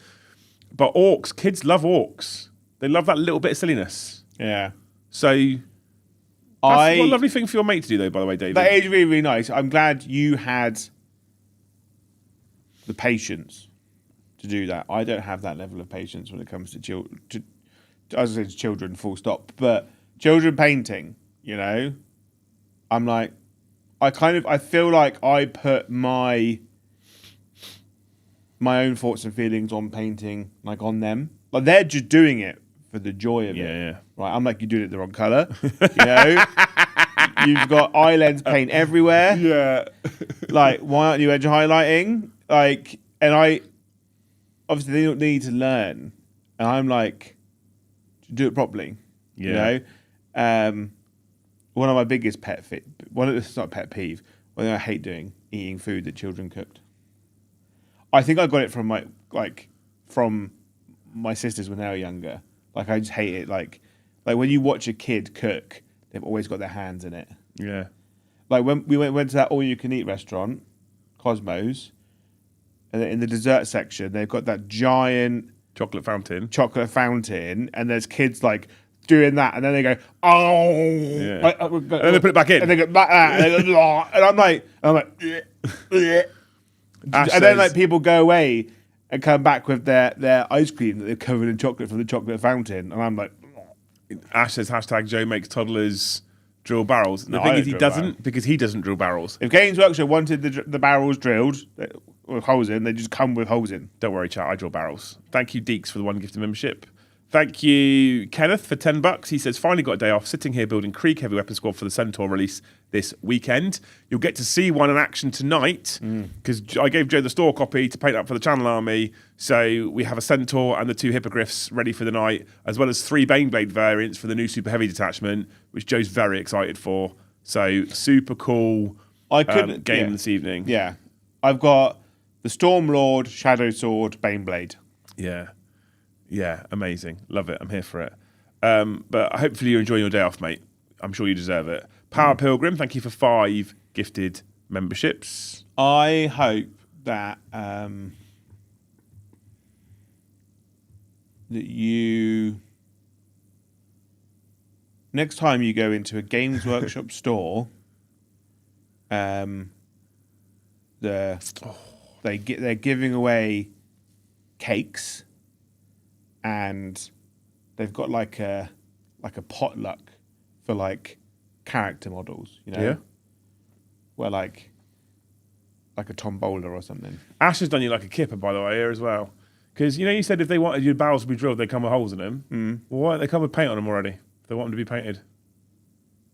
But orcs, kids love orcs. They love that little bit of silliness. Yeah. So... what a lovely thing for your mate to do, though, by the way, David. That is really, really nice. I'm glad you had the patience to do that. I don't have that level of patience when it comes to children, full stop. But children painting, you know, I'm like, I feel like I put my own thoughts and feelings on painting, like on them. Like they're just doing it for the joy of it. Yeah. Right. I'm like, you're doing it the wrong color. You know, you've got eyelens paint everywhere. Yeah. Like, why aren't you edge highlighting? Like, and I obviously they don't need to learn, and I'm like, do it properly. Yeah. You know, one of my biggest it's not pet peeve. One thing I hate doing, eating food that children cooked. I think I got it from my sisters when they were younger. Like I just hate it. Like when you watch a kid cook, they've always got their hands in it. Yeah. Like when we went to that all-you-can-eat restaurant, Cosmos, and in the dessert section, they've got that giant Chocolate fountain. and there's kids like doing that, and then they go, oh, Yeah. And then they put it back in. and they go back, and they go, "Blah," and I'm like, "Bleh." And then like people go away and come back with their ice cream that they've covered in chocolate from the chocolate fountain, and I'm like, Ash says hashtag Joe makes toddlers drill barrels. The No, thing I is, he don't drill doesn't because he doesn't drill barrels. if Games Workshop wanted the barrels drilled with holes in, they just come with holes in. Don't worry, chat. I drill barrels. Thank you, Deeks, for the one gifted membership. Thank you, Kenneth, for $10. He says, finally got a day off, sitting here building Krieg Heavy Weapon Squad for the Centaur release this weekend. You'll get to see one in action tonight, because I gave Joe the store copy to paint up for the Channel Army. So we have a Centaur and the 2 Hippogriffs ready for the night, as well as 3 Baneblade variants for the new Super Heavy detachment, which Joe's very excited for. So super cool game this evening. Yeah. I've got the Stormlord, Shadow Sword, Baneblade. Yeah. Yeah, amazing. Love it. I'm here for it. But hopefully you're enjoying your day off, mate. I'm sure you deserve it. Power Pilgrim, thank you for 5 gifted memberships. I hope that that you next time you go into a Games Workshop store, they're giving away cakes, and they've got like a potluck for like character models, you know, Yeah. where like a tombola or something. Ash has done you like a kipper, by the way, here as well. Because, you know, you said if they wanted your barrels to be drilled, they come with holes in them. Well, why don't they come with paint on them already? If they want them to be painted.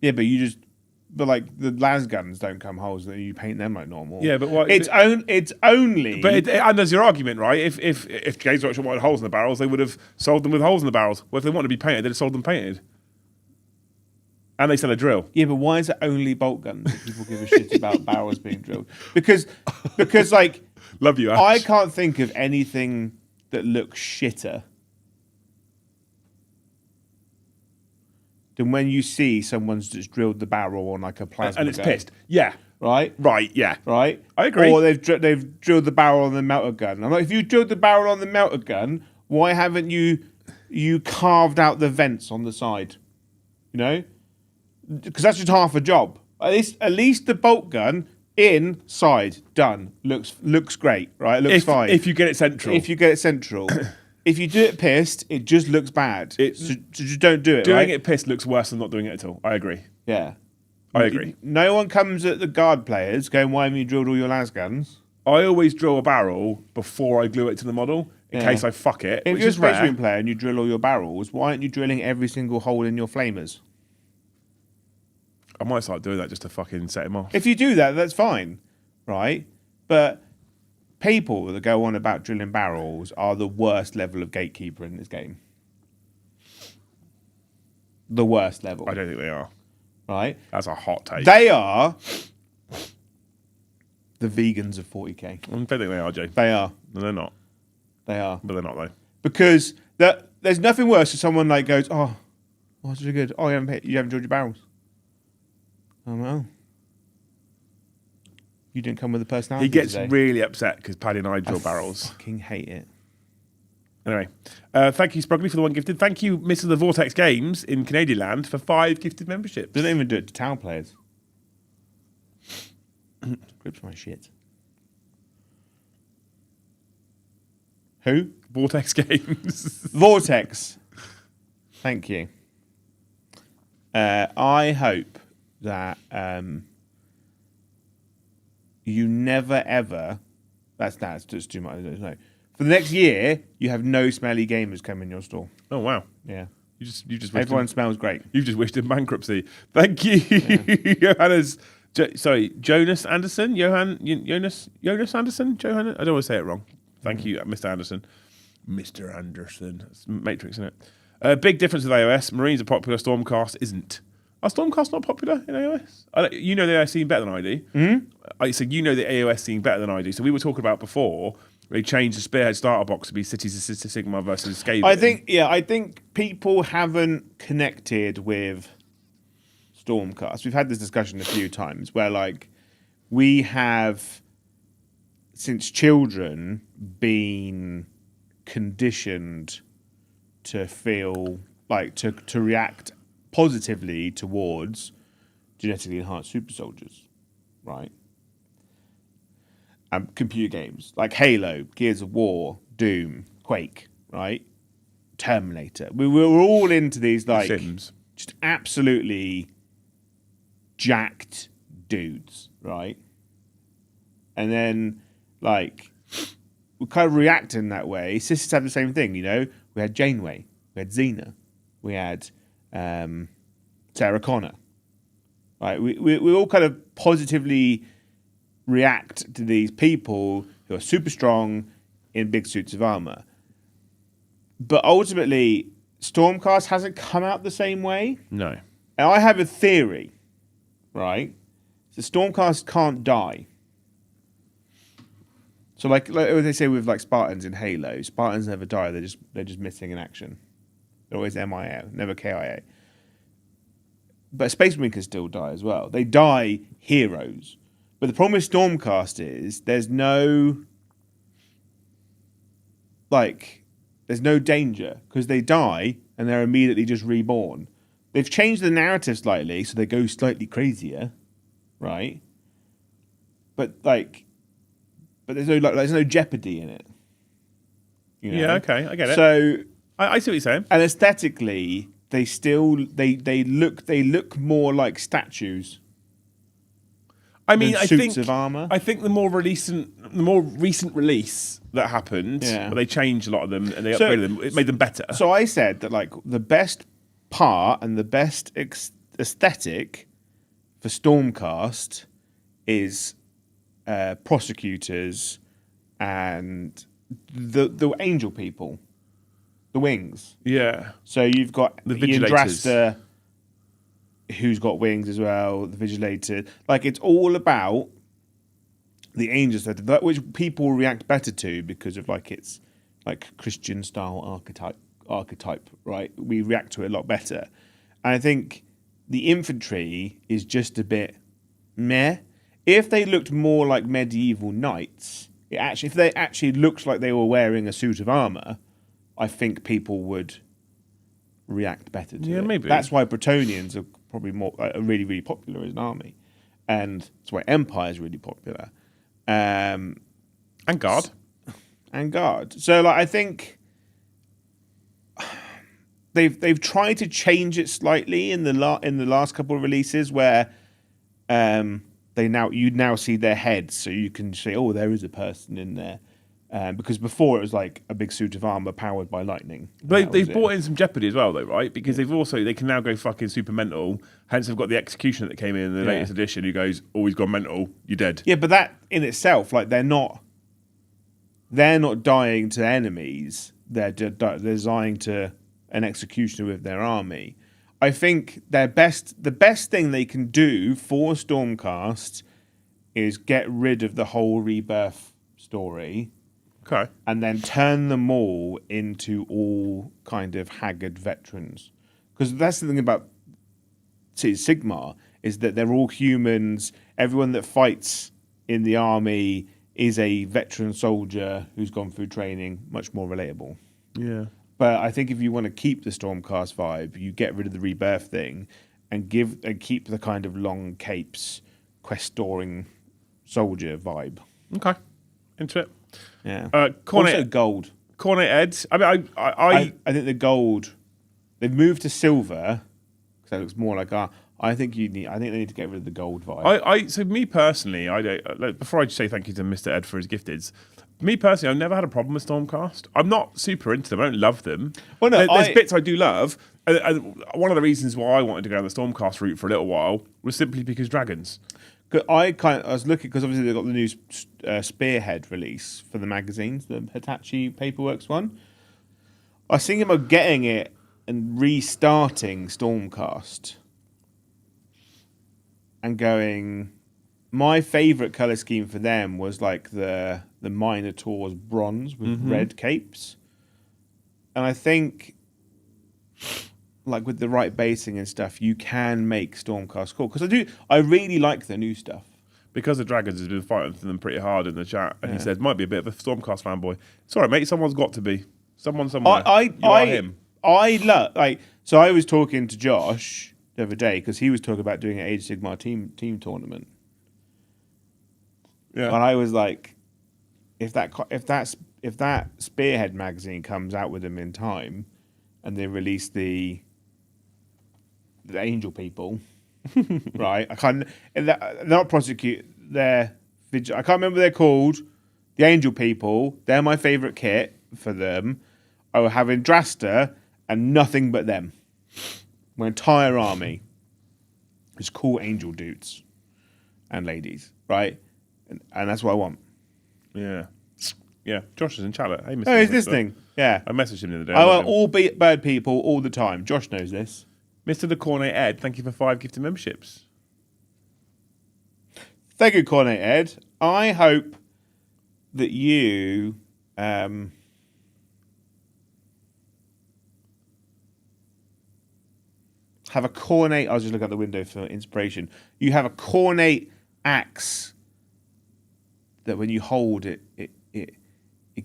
Yeah, but like the las guns don't come holes, that you paint them like normal. Yeah, but what? It's only. But and there's your argument, right? If Games Workshop wanted holes in the barrels, they would have sold them with holes in the barrels. Well, if they wanted to be painted, they'd have sold them painted. And they sell a drill. Yeah, but why is it only bolt guns that people give a shit about barrels being drilled? Because like, Love you, Ash. I can't think of anything that looks shitter than when you see someone's just drilled the barrel on like a plasma and it's gun, pissed. Yeah. right? Right, yeah. Right? I agree. Or they've drilled the barrel on the melter gun. I'm like, if you drilled the barrel on the melter gun, why haven't you carved out the vents on the side? You know? Because that's just half a job. At least the bolt gun inside done looks great, right? It looks fine. If you get it central. If you get it central. If you do it pissed, it just looks bad. So just don't do it. Doing right? it pissed looks worse than not doing it at all. I agree. Yeah. I agree. No one comes at the guard players going, why haven't you drilled all your las guns? I always drill a barrel before I glue it to the model in case I fuck it. If which you're a is Space rare. Marine player and you drill all your barrels, why aren't you drilling every single hole in your flamers? I might start doing that just to fucking set him off. If you do that, that's fine, right? But people that go on about drilling barrels are the worst level of gatekeeper in this game. The worst level. I don't think they are. Right? That's a hot take. They are the vegans of 40k. I don't think they are, Jay. They are. No, they're not. They are. But they're not, though. Because there's nothing worse than someone like goes, oh, that's really good. Oh, you haven't drilled your barrels. Oh, well. You didn't come with a personality He gets today. really upset because Paddy and I drill barrels. I fucking hate it. Anyway, thank you, Sprugly, for the one gifted. Thank you, Mr. The Vortex Games in Canadian Land, for 5 gifted memberships. They don't even do it to town players. Grips my shit. Who? Vortex Games. Vortex. Thank you. I hope that you never ever. That's just too much. I don't know. For the next year, you have no smelly gamers come in your store. Oh wow. Yeah. You just wished Everyone smells great. You've just wished him bankruptcy. Thank you, Jonas Anderson. Jonas Anderson. Johanna. I don't want to say it wrong. Thank you, Mr. Anderson. Mr. Anderson. It's Matrix, isn't it? Big difference with iOS. Marines are popular. Stormcast isn't. Are Stormcast not popular in iOS? You know the iOS scene better than I do. Mm-hmm. So you know the iOS scene better than I do. So we were talking about before. They changed the Spearhead starter box to be Cities of City Sigma versus Skaven. I think people haven't connected with Stormcast. We've had this discussion a few times where, like, we have, since children, been conditioned to feel like to react positively towards genetically enhanced super soldiers, right? Computer games like Halo, Gears of War, Doom, Quake, right? Terminator. We were all into these, like, Sims. Just absolutely jacked dudes, right? And then, like, we kind of react in that way. Sisters have the same thing, you know? We had Janeway, we had Xena, we had Sarah Connor, right? We all kind of positively react to these people who are super strong in big suits of armor. But ultimately, Stormcast hasn't come out the same way. No. And I have a theory, right? So Stormcast can't die. So like they say with, like, Spartans in Halo, Spartans never die. They're just missing in action. They're always MIA, never KIA. But Space Marine can still die as well. They die heroes. But the problem with Stormcast is there's no danger because they die and they're immediately just reborn. They've changed the narrative slightly so they go slightly crazier, right? But there's no jeopardy in it. You know? Yeah, okay, I get it. So I see what you're saying. And aesthetically, they look more like statues. I mean, I suits of armor. I think the more recent release that happened, Yeah. they changed a lot of them and they upgraded them. It made them better. So I said that, like, the best part and the best aesthetic for Stormcast is prosecutors and the angel people, the wings. Yeah. So you've got The Ian Vigilators. Drasta, who's got wings as well, the Vigilator. Like, it's all about the angels, that which people react better to because of, like, it's like Christian style archetype, right? We react to it a lot better. And I think the infantry is just a bit meh. If they looked more like medieval knights, if they actually looked like they were wearing a suit of armor, I think people would react better to it. Maybe. That's why Bretonians are probably are really, really popular as an army. And that's why Empire is really popular. And Guard. And Guard. So, like, I think they've tried to change it slightly in the last couple of releases where you now see their heads, so you can say, oh, there is a person in there. Because before it was like a big suit of armor powered by lightning. But they've brought in some jeopardy as well, though, right? Because they can now go fucking super mental. Hence, they've got the Executioner that came in the latest edition who goes, oh, he's gone mental, you're dead. Yeah, but that in itself, like, they're not dying to enemies. They're dying to an Executioner with their army. I think the best thing they can do for Stormcast is get rid of the whole rebirth story. Okay. And then turn them all into all kind of haggard veterans. Because that's the thing about Sigmar, is that they're all humans. Everyone that fights in the army is a veteran soldier who's gone through training, much more relatable. Yeah. But I think if you want to keep the Stormcast vibe, you get rid of the rebirth thing and keep the kind of long capes, quest-storing soldier vibe. Okay. Into it. Yeah. Also gold. Cornet Eds. I mean, I think the gold, they've moved to silver because that looks more like I think they need to get rid of the gold vibe. So me personally, I don't. Before I say thank you to Mr. Ed for his gifteds, me personally, I've never had a problem with Stormcast. I'm not super into them. I don't love them. Well, no, there's bits I do love. And one of the reasons why I wanted to go down the Stormcast route for a little while was simply because dragons. I was looking because obviously they've got the new Spearhead release for the magazines, the Hitachi Paperworks one. I was thinking about getting it and restarting Stormcast and going. My favourite colour scheme for them was like the Minotaur's bronze with red capes, and I think like with the right basing and stuff, you can make Stormcast cool. Because I really like the new stuff. Because the Dragons has been fighting for them pretty hard in the chat, and he said, might be a bit of a Stormcast fanboy. It's all right, mate. Someone's got to be. Someone somewhere. You are him. I love so I was talking to Josh the other day because he was talking about doing an Age of Sigmar team tournament. Yeah. And I was like, if that Spearhead magazine comes out with them in time, and they release the Angel People, right? They're not prosecute. I can't remember what they're called. The Angel People. They're my favourite kit for them. I will have Indrasta and nothing but them. My entire army is cool angel dudes and ladies, right? And that's what I want. Yeah. Yeah. Josh is in chat. Hey, Mr. Oh, he's listening. Yeah. I messaged him the other day. I want all bird people all the time. Josh knows this. Mr. The Cornet Ed, thank you for 5 gifted memberships. Thank you, Cornet Ed. I hope that you have a cornate. I was just looking out the window for inspiration. You have a cornate axe that when you hold it, it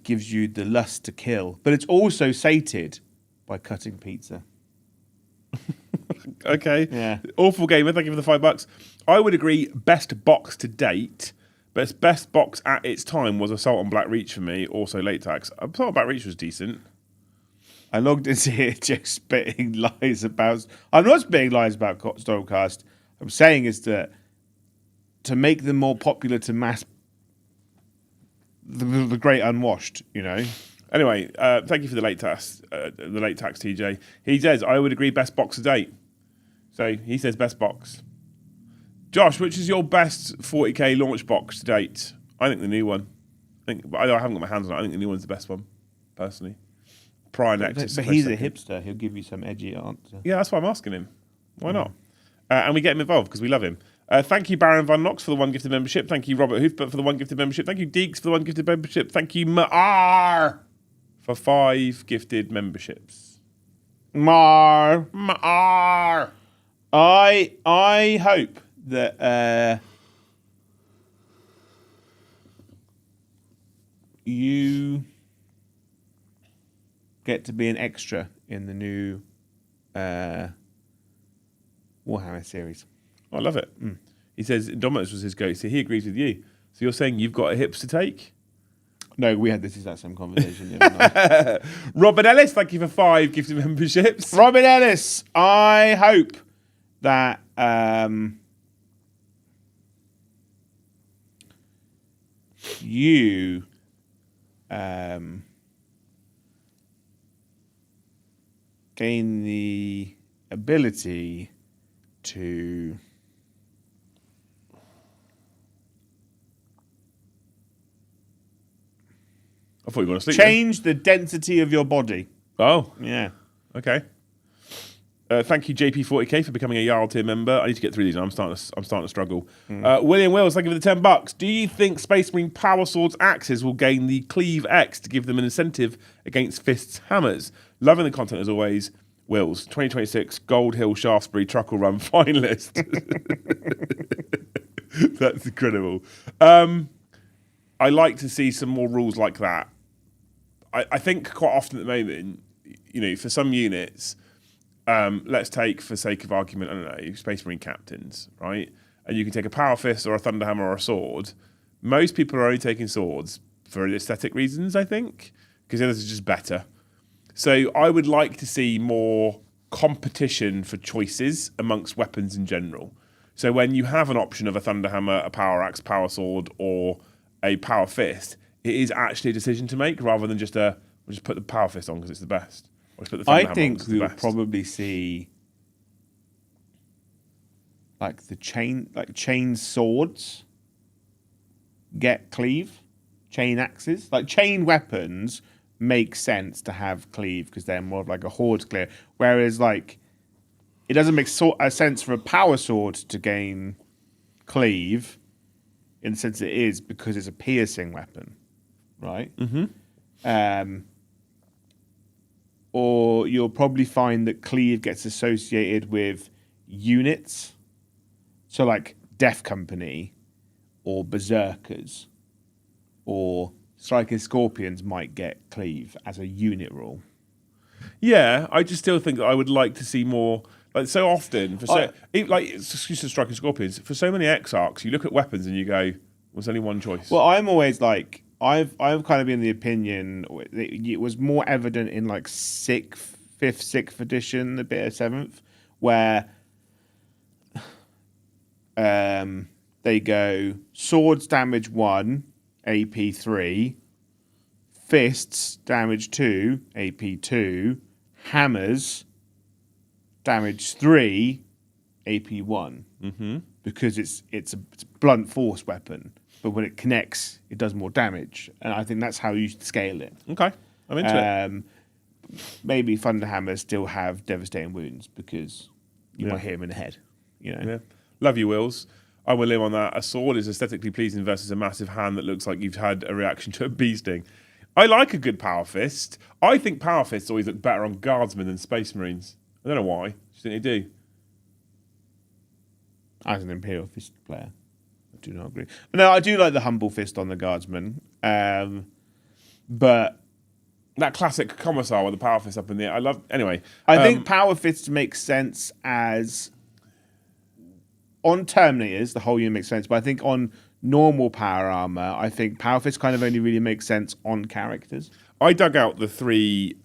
gives you the lust to kill, but it's also sated by cutting pizza. Okay. Yeah. Awful gamer, thank you for the $5. I would agree, best box to date, but its best box at its time was Assault on Black Reach for me, also Late Tax. Assault on Black Reach was decent. I logged into here just spitting lies about. I'm not spitting lies about Stormcast. I'm saying is that to make them more popular to mass the great unwashed, you know. Anyway, thank you for the late tax, TJ. He says, I would agree, best box to date. So he says best box. Josh, which is your best 40k launch box to date? I think the new one. I haven't got my hands on it. I think the new one's the best one, personally. Prior Nexus. But he's a hipster. He'll give you some edgy answer. Yeah, that's why I'm asking him. Why not? And we get him involved because we love him. Thank you, Baron Van Knox, for the 1 gifted membership. Thank you, Robert Hoofbert, for the 1 gifted membership. Thank you, Deeks, for the 1 gifted membership. Thank you, Mar, for 5 gifted memberships. Mar. I hope that you get to be an extra in the new Warhammer series. I love it. He says Indominus was his go, so he agrees with you. So you're saying you've got a hips to take? No, we had this exact same conversation the other night. Robert Ellis, thank you for 5 gifted memberships. Robert Ellis, I hope that you gain the ability to I thought you were going to sleep. change the density of your body. Oh, Yeah. okay. Thank you, JP40K, for becoming a Jarl tier member. I need to get through these. I'm starting to struggle. William Wills, thank you for the $10. Do you think Space Marine Power Swords axes will gain the Cleave X to give them an incentive against Fists hammers? Loving the content as always. Wills, 2026 Gold Hill Shaftesbury Truckle Run finalist. That's incredible. I like to see some more rules like that. I think quite often at the moment, you know, for some units, let's take, for sake of argument, I don't know, Space Marine captains, right? And you can take a Power Fist or a Thunderhammer or a sword. Most people are only taking swords for aesthetic reasons, I think, because the others are just better. So I would like to see more competition for choices amongst weapons in general. So when you have an option of a Thunderhammer, a Power Axe, Power Sword, or a Power Fist, it is actually a decision to make rather than just we'll just put the Power Fist on because it's the best. Or just put the Thunderhammer I on think 'cause we it's the will best. probably see like the chain swords get cleave, chain axes, like chain weapons make sense to have cleave because they're more of like a horde clear. Whereas like it doesn't make a sense for a power sword to gain cleave in the sense it is because it's a piercing weapon, right? Mm-hmm. Or you'll probably find that cleave gets associated with units. So like Death Company or Berserkers or Striking Scorpions might get cleave as a unit rule. Yeah, I just still think that I would like to see more. Like so often, excuse the Striking Scorpions, for so many Exarchs, you look at weapons and you go, "There's only one choice." Well, I'm always like, I've kind of been the opinion it was more evident in like 5th, 6th edition, a bit of 7th, where they go swords damage 1, AP 3, fists damage 2, AP 2, hammers damage 3, AP 1. Mm-hmm. Because it's a blunt force weapon, but when it connects, it does more damage, and I think that's how you should scale it. Okay, I'm into it. Maybe Thunderhammers still have devastating wounds because you might hit him in the head. You know. Yeah. Love you, Wills. I will live on that. A sword is aesthetically pleasing versus a massive hand that looks like you've had a reaction to a bee sting. I like a good Power Fist. I think Power Fists always look better on Guardsmen than Space Marines. I don't know why. Do you think they do? As an Imperial Fist player, I do not agree. But no, I do like the Humble Fist on the Guardsman. But That classic Commissar with the Power Fist up in the air. I love... Anyway. I think Power Fists make sense as... On Terminators, the whole unit makes sense. But I think on normal power armor, I think Power Fists kind of only really makes sense on characters. I dug out the 3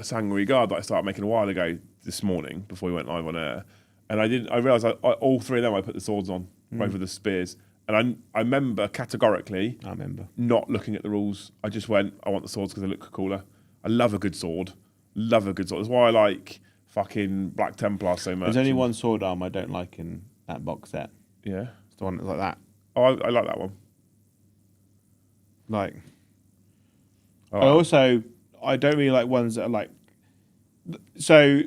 Sanguinary Guard that I started making a while ago this morning before we went live on air. And I realised all 3 of them I put the swords on, both with the spears. And I remember categorically not looking at the rules. I just went, I want the swords because they look cooler. I love a good sword. That's why I like fucking Black Templar so much. There's only one sword arm I don't like in that box set. Yeah. It's the one that's like that. Oh, I like that one. Like, I don't really like ones that are like, so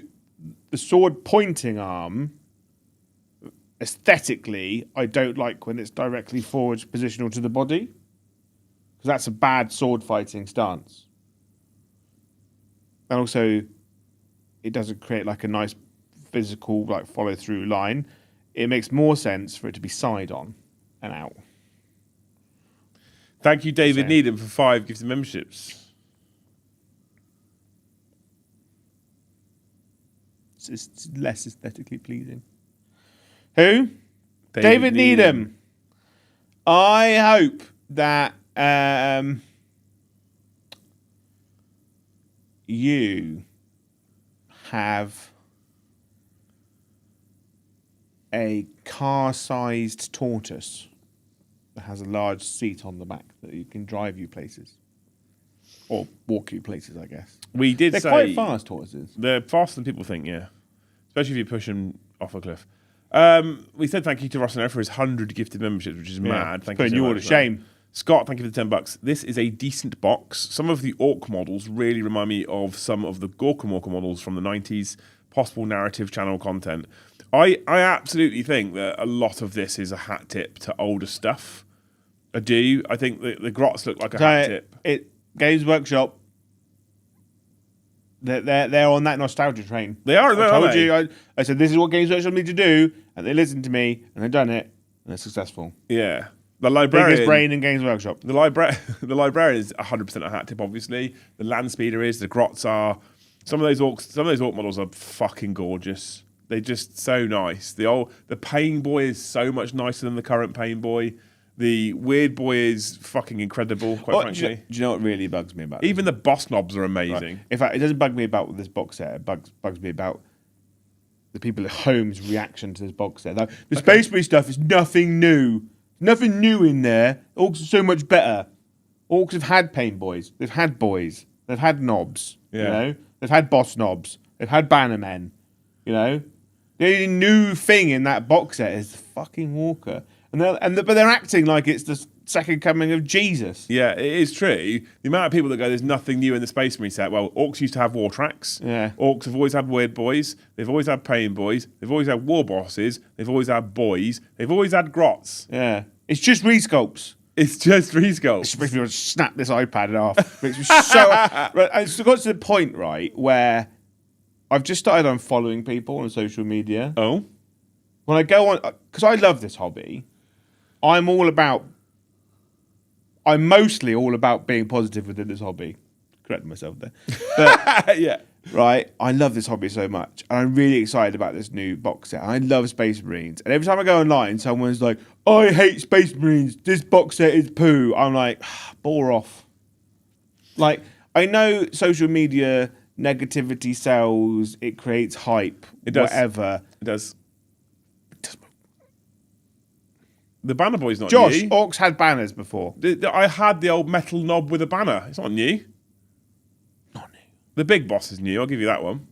the sword pointing arm, aesthetically, I don't like when it's directly forward positional to the body, because that's a bad sword fighting stance. And also, it doesn't create like a nice physical like follow through line. It makes more sense for it to be side on and out. Thank you, David Needham, for 5 gifted memberships. It's less aesthetically pleasing. Who? David Needham. I hope that you have a car-sized tortoise that has a large seat on the back that you can drive you places. Or walk you places, I guess. We did They're say... quite fast, tortoises. They're faster than people think, yeah. Especially if you push them off a cliff. We said thank you to Ross and for his 100 gifted memberships, which is mad. Thank you putting so you all much, to shame. Scott, thank you for the $10. This is a decent box. Some of the Orc models really remind me of some of the Gorka Morka models from the 90s, possible narrative channel content. I absolutely think that a lot of this is a hat tip to older stuff. I do. I think the Grots look like a hat tip. Games Workshop, they're on that nostalgia train. They are. I told you. I said, this is what Games Workshop need to do, and they listened to me, and they've done it, and they're successful. Yeah. The librarian, biggest brain in Games Workshop. The librarian is 100% a hat tip, obviously. The land speeder is. The Grots are. Some of those orc models are fucking gorgeous. They're just so nice. The Pain Boy is so much nicer than the current Pain Boy. The Weird Boy is fucking incredible, quite frankly. Do you know what really bugs me about Even the boss knobs are amazing. Right. In fact, it doesn't bug me about this box set. It bugs me about the people at home's reaction to this box set. Like, the Space Marine stuff is nothing new. Nothing new in there. Orcs are so much better. Orcs have had pain boys. They've had boys. They've had knobs. Yeah. You know? They've had boss knobs. They've had bannermen. You know? The only new thing in that box set is the fucking Walker. But they're acting like it's the second coming of Jesus. Yeah, it is true. The amount of people that go, there's nothing new in the Space Marine set. Well, Orcs used to have war tracks. Yeah. Orcs have always had Weird Boys. They've always had Pain Boys. They've always had War Bosses. They've always had Boys. They've always had Grots. Yeah. It's just resculpts. It's just resculpts. It makes me want to snap this iPad off. Makes me so... Right, it's got to the point, right, where I've just started unfollowing people on social media. Oh? When I go on... Because I love this hobby. I'm mostly all about being positive within this hobby. Correct myself there. But, Yeah. right, I love this hobby so much. And I'm really excited about this new box set. I love Space Marines. And every time I go online, someone's like, I hate Space Marines. This box set is poo. I'm like, bore off. Like, I know social media negativity sells. It creates hype. It does. Whatever. It does. The banner boy's not Josh, new. Orcs had banners before. I had the old metal knob with a banner. It's not new. Not new. The big boss is new. I'll give you that one.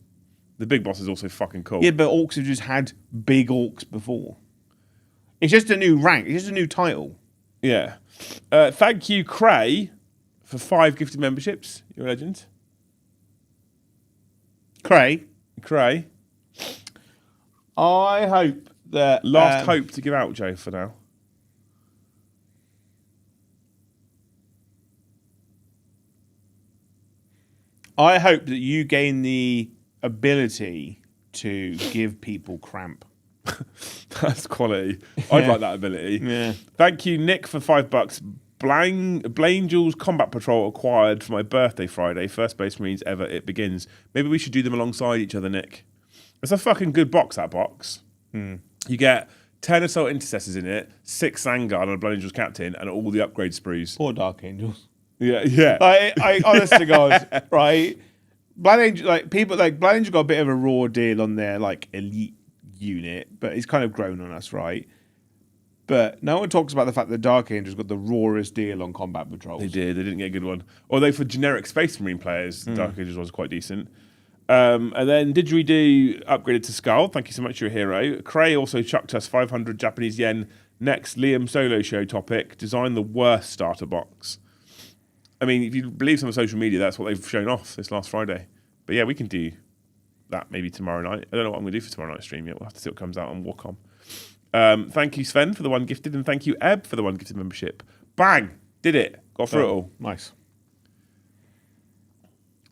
The big boss is also fucking cool. Yeah, but Orcs have just had big Orcs before. It's just a new rank. It's just a new title. Yeah. Thank you, Cray, for 5 gifted memberships. You're a legend. Cray, I hope that... Last hope to give out, Joe, for now. I hope that you gain the ability to give people cramp. That's quality. I'd like that ability. Yeah. Thank you, Nick, for $5. Blangel's Combat Patrol acquired for my birthday Friday. First Space Marines ever. It begins. Maybe we should do them alongside each other, Nick. It's a fucking good box, that box. You get 10 Assault Intercessors in it, 6 Vanguard and a Blangel's Captain, and all the upgrade sprues. Or Dark Angels. Yeah. I honest to God, right? Blind Angel, like people like Blind Angel got a bit of a raw deal on their like elite unit, but it's kind of grown on us, right? But no one talks about the fact that Dark Angel's got the rawest deal on combat patrols. They did. They didn't get a good one. Although for generic Space Marine players, Dark Angels was quite decent. And then Didgeridoo upgraded to Skull. Thank you so much, you're a hero. Cray also chucked us 500 Japanese yen. Next, Liam Solo Show topic, design the worst starter box. I mean, if you believe some of social media, that's what they've shown off this last Friday. But yeah, we can do that maybe tomorrow night. I don't know what I'm going to do for tomorrow night's stream yet. We'll have to see what comes out on Warcom. Thank you, Sven, for the 1 gifted, and thank you, Eb, for the 1 gifted membership. Bang! Did it. Got through it all. Nice.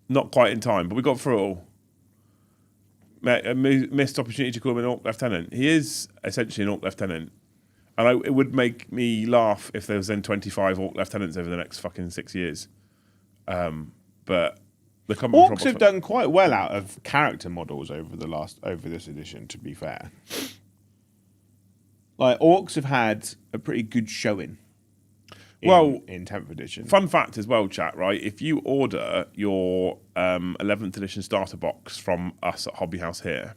Not quite in time, but we got through it all. A missed opportunity to call him an Orc Lieutenant. He is essentially an Orc Lieutenant. And it would make me laugh if there was then 25 Orc Lieutenants over the next fucking 6 years. But the Orcs have done quite well out of character models over this edition, to be fair. Like, Orcs have had a pretty good showing in 10th edition. Fun fact as well, chat, right? If you order your 11th edition starter box from us at Hobby House here,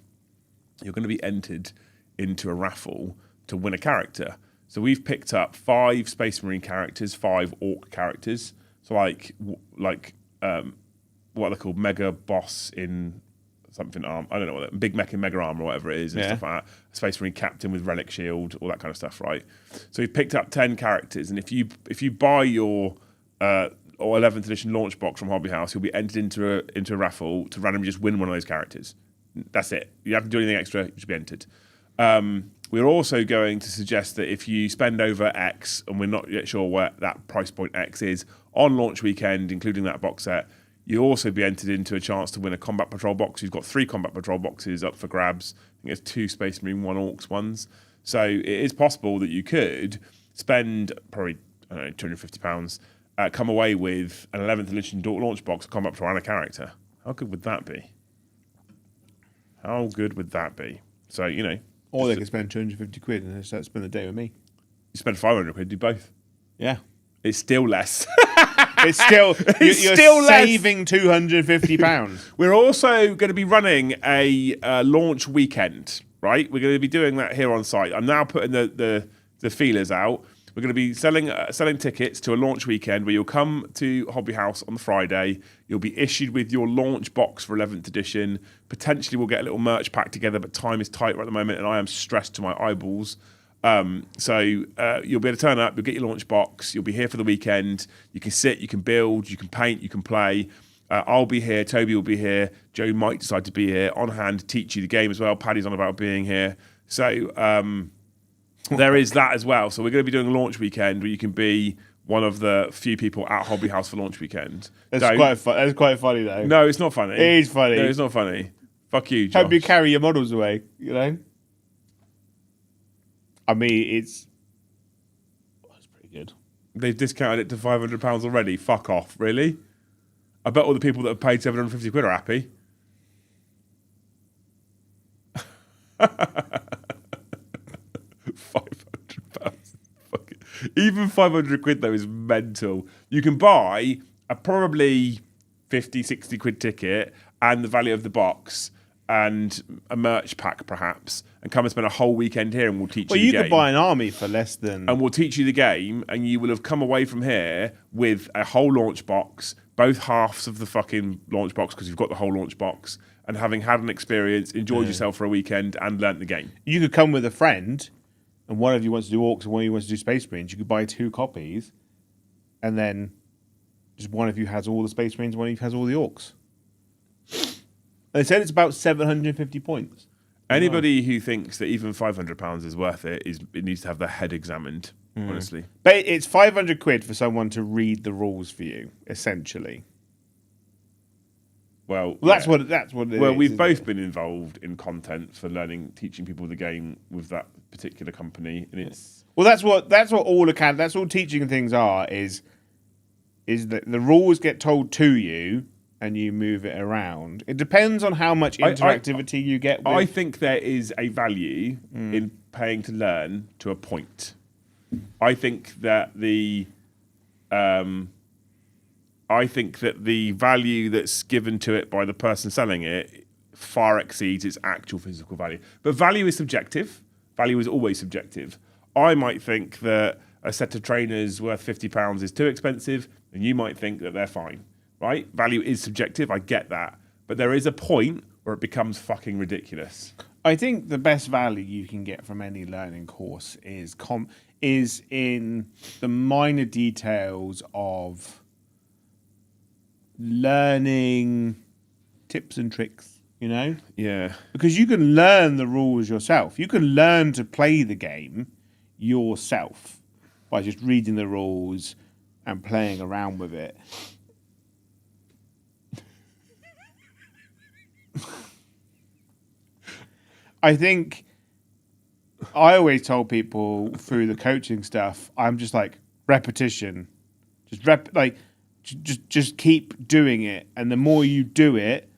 you're going to be entered into a raffle to win a character. So we've picked up 5 Space Marine characters, 5 Orc characters. So like what are they called? Mega Boss in something arm. I don't know what Big Mech in Mega Arm or whatever it is and stuff like that. Space Marine Captain with Relic Shield, all that kind of stuff, right? So we've picked up 10 characters, and if you buy your or 11th edition launch box from Hobby House, you'll be entered into a raffle to randomly just win one of those characters. That's it. You haven't to do anything extra. You should be entered. We're also going to suggest that if you spend over X, and we're not yet sure where that price point X is, on launch weekend, including that box set, you'll also be entered into a chance to win a Combat Patrol box. You've got 3 Combat Patrol boxes up for grabs. I think there's 2 Space Marine, 1 Orcs ones. So it is possible that you could spend probably, I don't know, £250, come away with an 11th edition launch box, a Combat Patrol, and a character. How good would that be? How good would that be? So, you know. Or they could spend 250 quid and spend the day with me. You spend 500 quid, do both. Yeah. It's still less. It's still you're still less. saving £250. We're also going to be running a launch weekend, right? We're going to be doing that here on site. I'm now putting the feelers out. We're going to be selling tickets to a launch weekend where you'll come to Hobby House on the Friday. You'll be issued with your launch box for 11th edition. Potentially we'll get a little merch pack together, but time is tight right at the moment and I am stressed to my eyeballs. So you'll be able to turn up, you'll get your launch box, you'll be here for the weekend. You can sit, you can build, you can paint, you can play. I'll be here, Toby will be here, Joe might decide to be here on hand to teach you the game as well. Paddy's on about being here. So there is that as well. So we're going to be doing a launch weekend where you can be one of the few people at Hobby House for launch weekend. That's quite funny though. No, it's not funny. It is funny. No, it's not funny. Fuck you, Josh. Hope you carry your models away, you know? I mean, it's pretty good. They've discounted it to £500 already. Fuck off, really? I bet all the people that have paid 750 quid are happy. £500. Fuck it. Even 500 quid though is mental. You can buy a probably 50, 60 quid ticket and the value of the box and a merch pack perhaps, and come and spend a whole weekend here and we'll teach you the game. Well, you could buy an army for less than... And we'll teach you the game and you will have come away from here with a whole launch box, both halves of the fucking launch box because you've got the whole launch box, and having had an experience, enjoyed yourself for a weekend and learnt the game. You could come with a friend and one of you wants to do Orcs and one of you wants to do Space Marines. You could buy 2 copies and then just one of you has all the Space Marines, one of you has all the Orcs. They said it's about 750 points. Anybody who thinks that even £500 is worth it, it needs to have their head examined, honestly. But it's 500 quid for someone to read the rules for you, essentially. Well, that's what it is. Well, we've both been involved in content for teaching people the game with that particular company, and it's that's what all teaching things are is that the rules get told to you. And you move it around. It depends on how much interactivity you get with. I think there is a value in paying to learn to a point. I think that the value that's given to it by the person selling it far exceeds its actual physical value. But value is subjective. Value is always subjective. I might think that a set of trainers worth £50 is too expensive, and you might think that they're fine. Right? Value is subjective, I get that. But there is a point where it becomes fucking ridiculous. I think the best value you can get from any learning course is in the minor details of learning tips and tricks, you know? Yeah. Because you can learn the rules yourself. You can learn to play the game yourself by just reading the rules and playing around with it. I think I always told people through the coaching stuff, I'm just like repetition, just keep doing it, and the more you do it,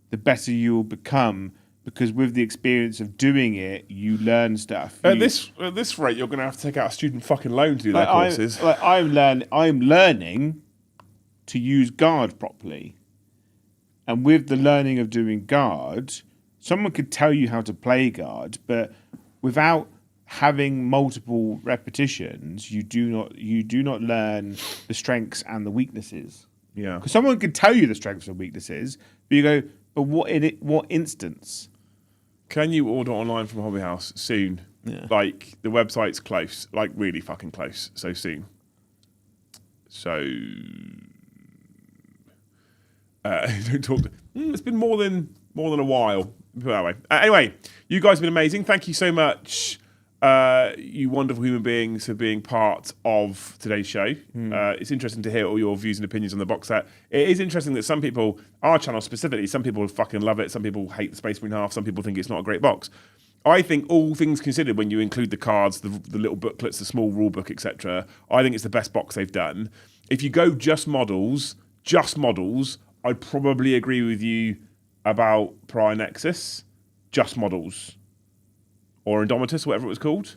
the better you will become. Because with the experience of doing it, you learn stuff. At this rate, you're going to have to take out a student fucking loan to do their courses. I'm learning to use guard properly, and with the learning of doing guard. Someone could tell you how to play guard, but without having multiple repetitions, you do not learn the strengths and the weaknesses. Yeah. Because someone could tell you the strengths and weaknesses, but you go, but what instance? Can you order online from Hobby House soon? Yeah. Like the website's close, like really fucking close. So soon. So don't talk. It's been more than a while. Put it that way. Anyway, you guys have been amazing. Thank you so much, you wonderful human beings, for being part of today's show. It's interesting to hear all your views and opinions on the box set. It is interesting that some people, our channel specifically, some people fucking love it, some people hate the Space Marine half, some people think it's not a great box. I think all things considered, when you include the cards, the little booklets, the small rule book, etc., I think it's the best box they've done. If you go just models, I'd probably agree with you about Pariah Nexus, just models, or Indomitus, whatever it was called.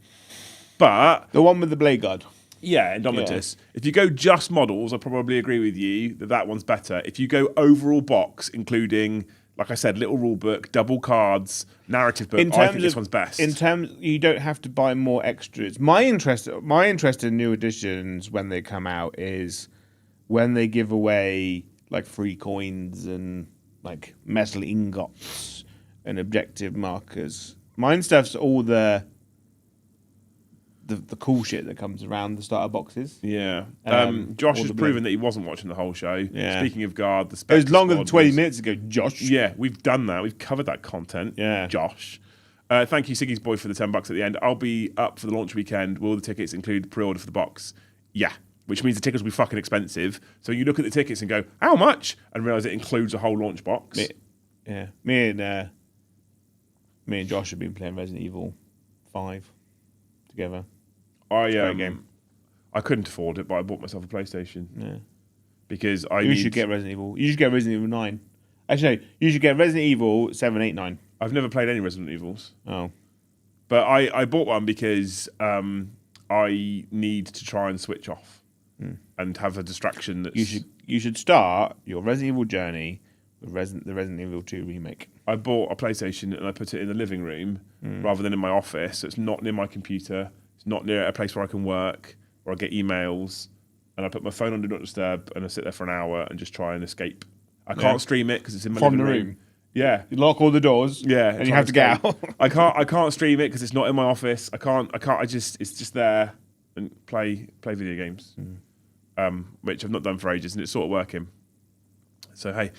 But The one with the blade guard. yeah, Indomitus. If you go just models, I probably agree with you that one's better. If you go overall box, including, like I said, little rule book, double cards, narrative book, I think this one's best. In terms, you don't have to buy more extras. My interest in new editions when they come out is when they give away like free coins and like metal ingots and objective markers. Mine stuff's all the cool shit that comes around the starter boxes. Yeah. all Josh has the proven that he wasn't watching the whole show. Yeah. Speaking of guard, the It Spectre was longer than squad 20 was- minutes ago, Josh. Yeah, we've done that. We've covered that content. Yeah. Josh. Thank you, Siggy's Boy, for the $10 at the end. I'll be up for the launch weekend. Will the tickets include the pre-order for the box? Yeah. Which means the tickets will be fucking expensive. So you look at the tickets and go, how much? And realise it includes a whole launch box. Me and Josh have been playing Resident Evil 5 together. I game. I couldn't afford it, but I bought myself a PlayStation. Yeah. Because You should get Resident Evil. You should get Resident Evil 9. Actually, no, you should get Resident Evil 7, 8, 9. I've never played any Resident Evils. Oh. But I bought one because I need to try and switch off and have a distraction that's... You should start your Resident Evil journey with the Resident Evil 2 remake. I bought a PlayStation and I put it in the living room rather than in my office. So it's not near my computer. It's not near a place where I can work, where I get emails. And I put my phone on Do Not Disturb and I sit there for an hour and just try and escape. I can't stream it because it's in my From living the room. room. Yeah. You lock all the doors. Yeah. And you have to get out. I can't stream it because it's not in my office. It's just there and play video games. Which I've not done for ages and it's sort of working. So, hey,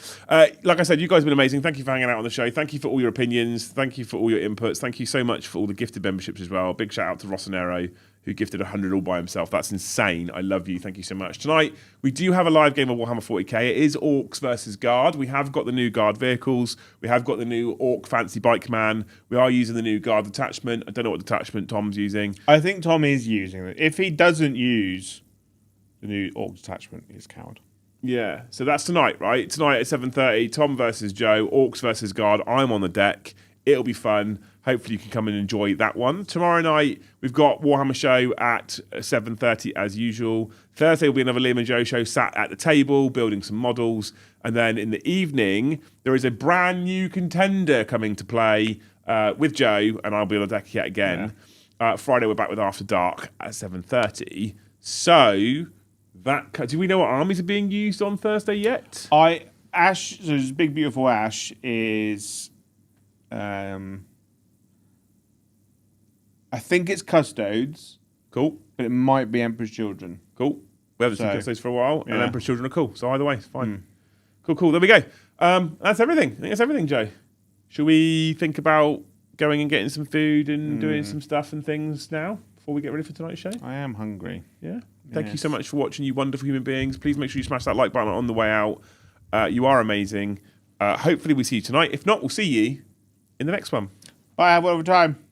like I said, you guys have been amazing. Thank you for hanging out on the show. Thank you for all your opinions. Thank you for all your inputs. Thank you so much for all the gifted memberships as well. Big shout out to Rossonero, who gifted 100 all by himself. That's insane. I love you. Thank you so much. Tonight, we do have a live game of Warhammer 40k. It is Orcs versus Guard. We have got the new Guard vehicles. We have got the new Orc Fancy Bike Man. We are using the new Guard detachment. I don't know what detachment Tom's using. I think Tom is using it. If he doesn't use the new Orc detachment, he's a coward. Yeah, so that's tonight, right? Tonight at 7:30, Tom versus Joe, Orcs versus Guard. I'm on the deck. It'll be fun. Hopefully you can come and enjoy that one. Tomorrow night, we've got Warhammer show at 7:30 as usual. Thursday will be another Liam and Joe show, sat at the table, building some models. And then in the evening, there is a brand new contender coming to play with Joe, and I'll be on the deck yet again. Yeah. Friday, we're back with After Dark at 7:30. So... do we know what armies are being used on Thursday yet? Ash, so this big beautiful Ash is, I think it's Custodes. Cool. But it might be Emperor's Children. Cool. We haven't seen Custodes for a while, and yeah. Emperor's Children are cool. So either way, it's fine. Cool. There we go. That's everything. I think that's everything, Joe. Should we think about going and getting some food and doing some stuff and things now before we get ready for tonight's show? I am hungry. Yeah. Thank you so much for watching, you wonderful human beings. Please make sure you smash that like button on the way out. You are amazing. Hopefully we see you tonight. If not, we'll see you in the next one. Bye, have a wonderful time.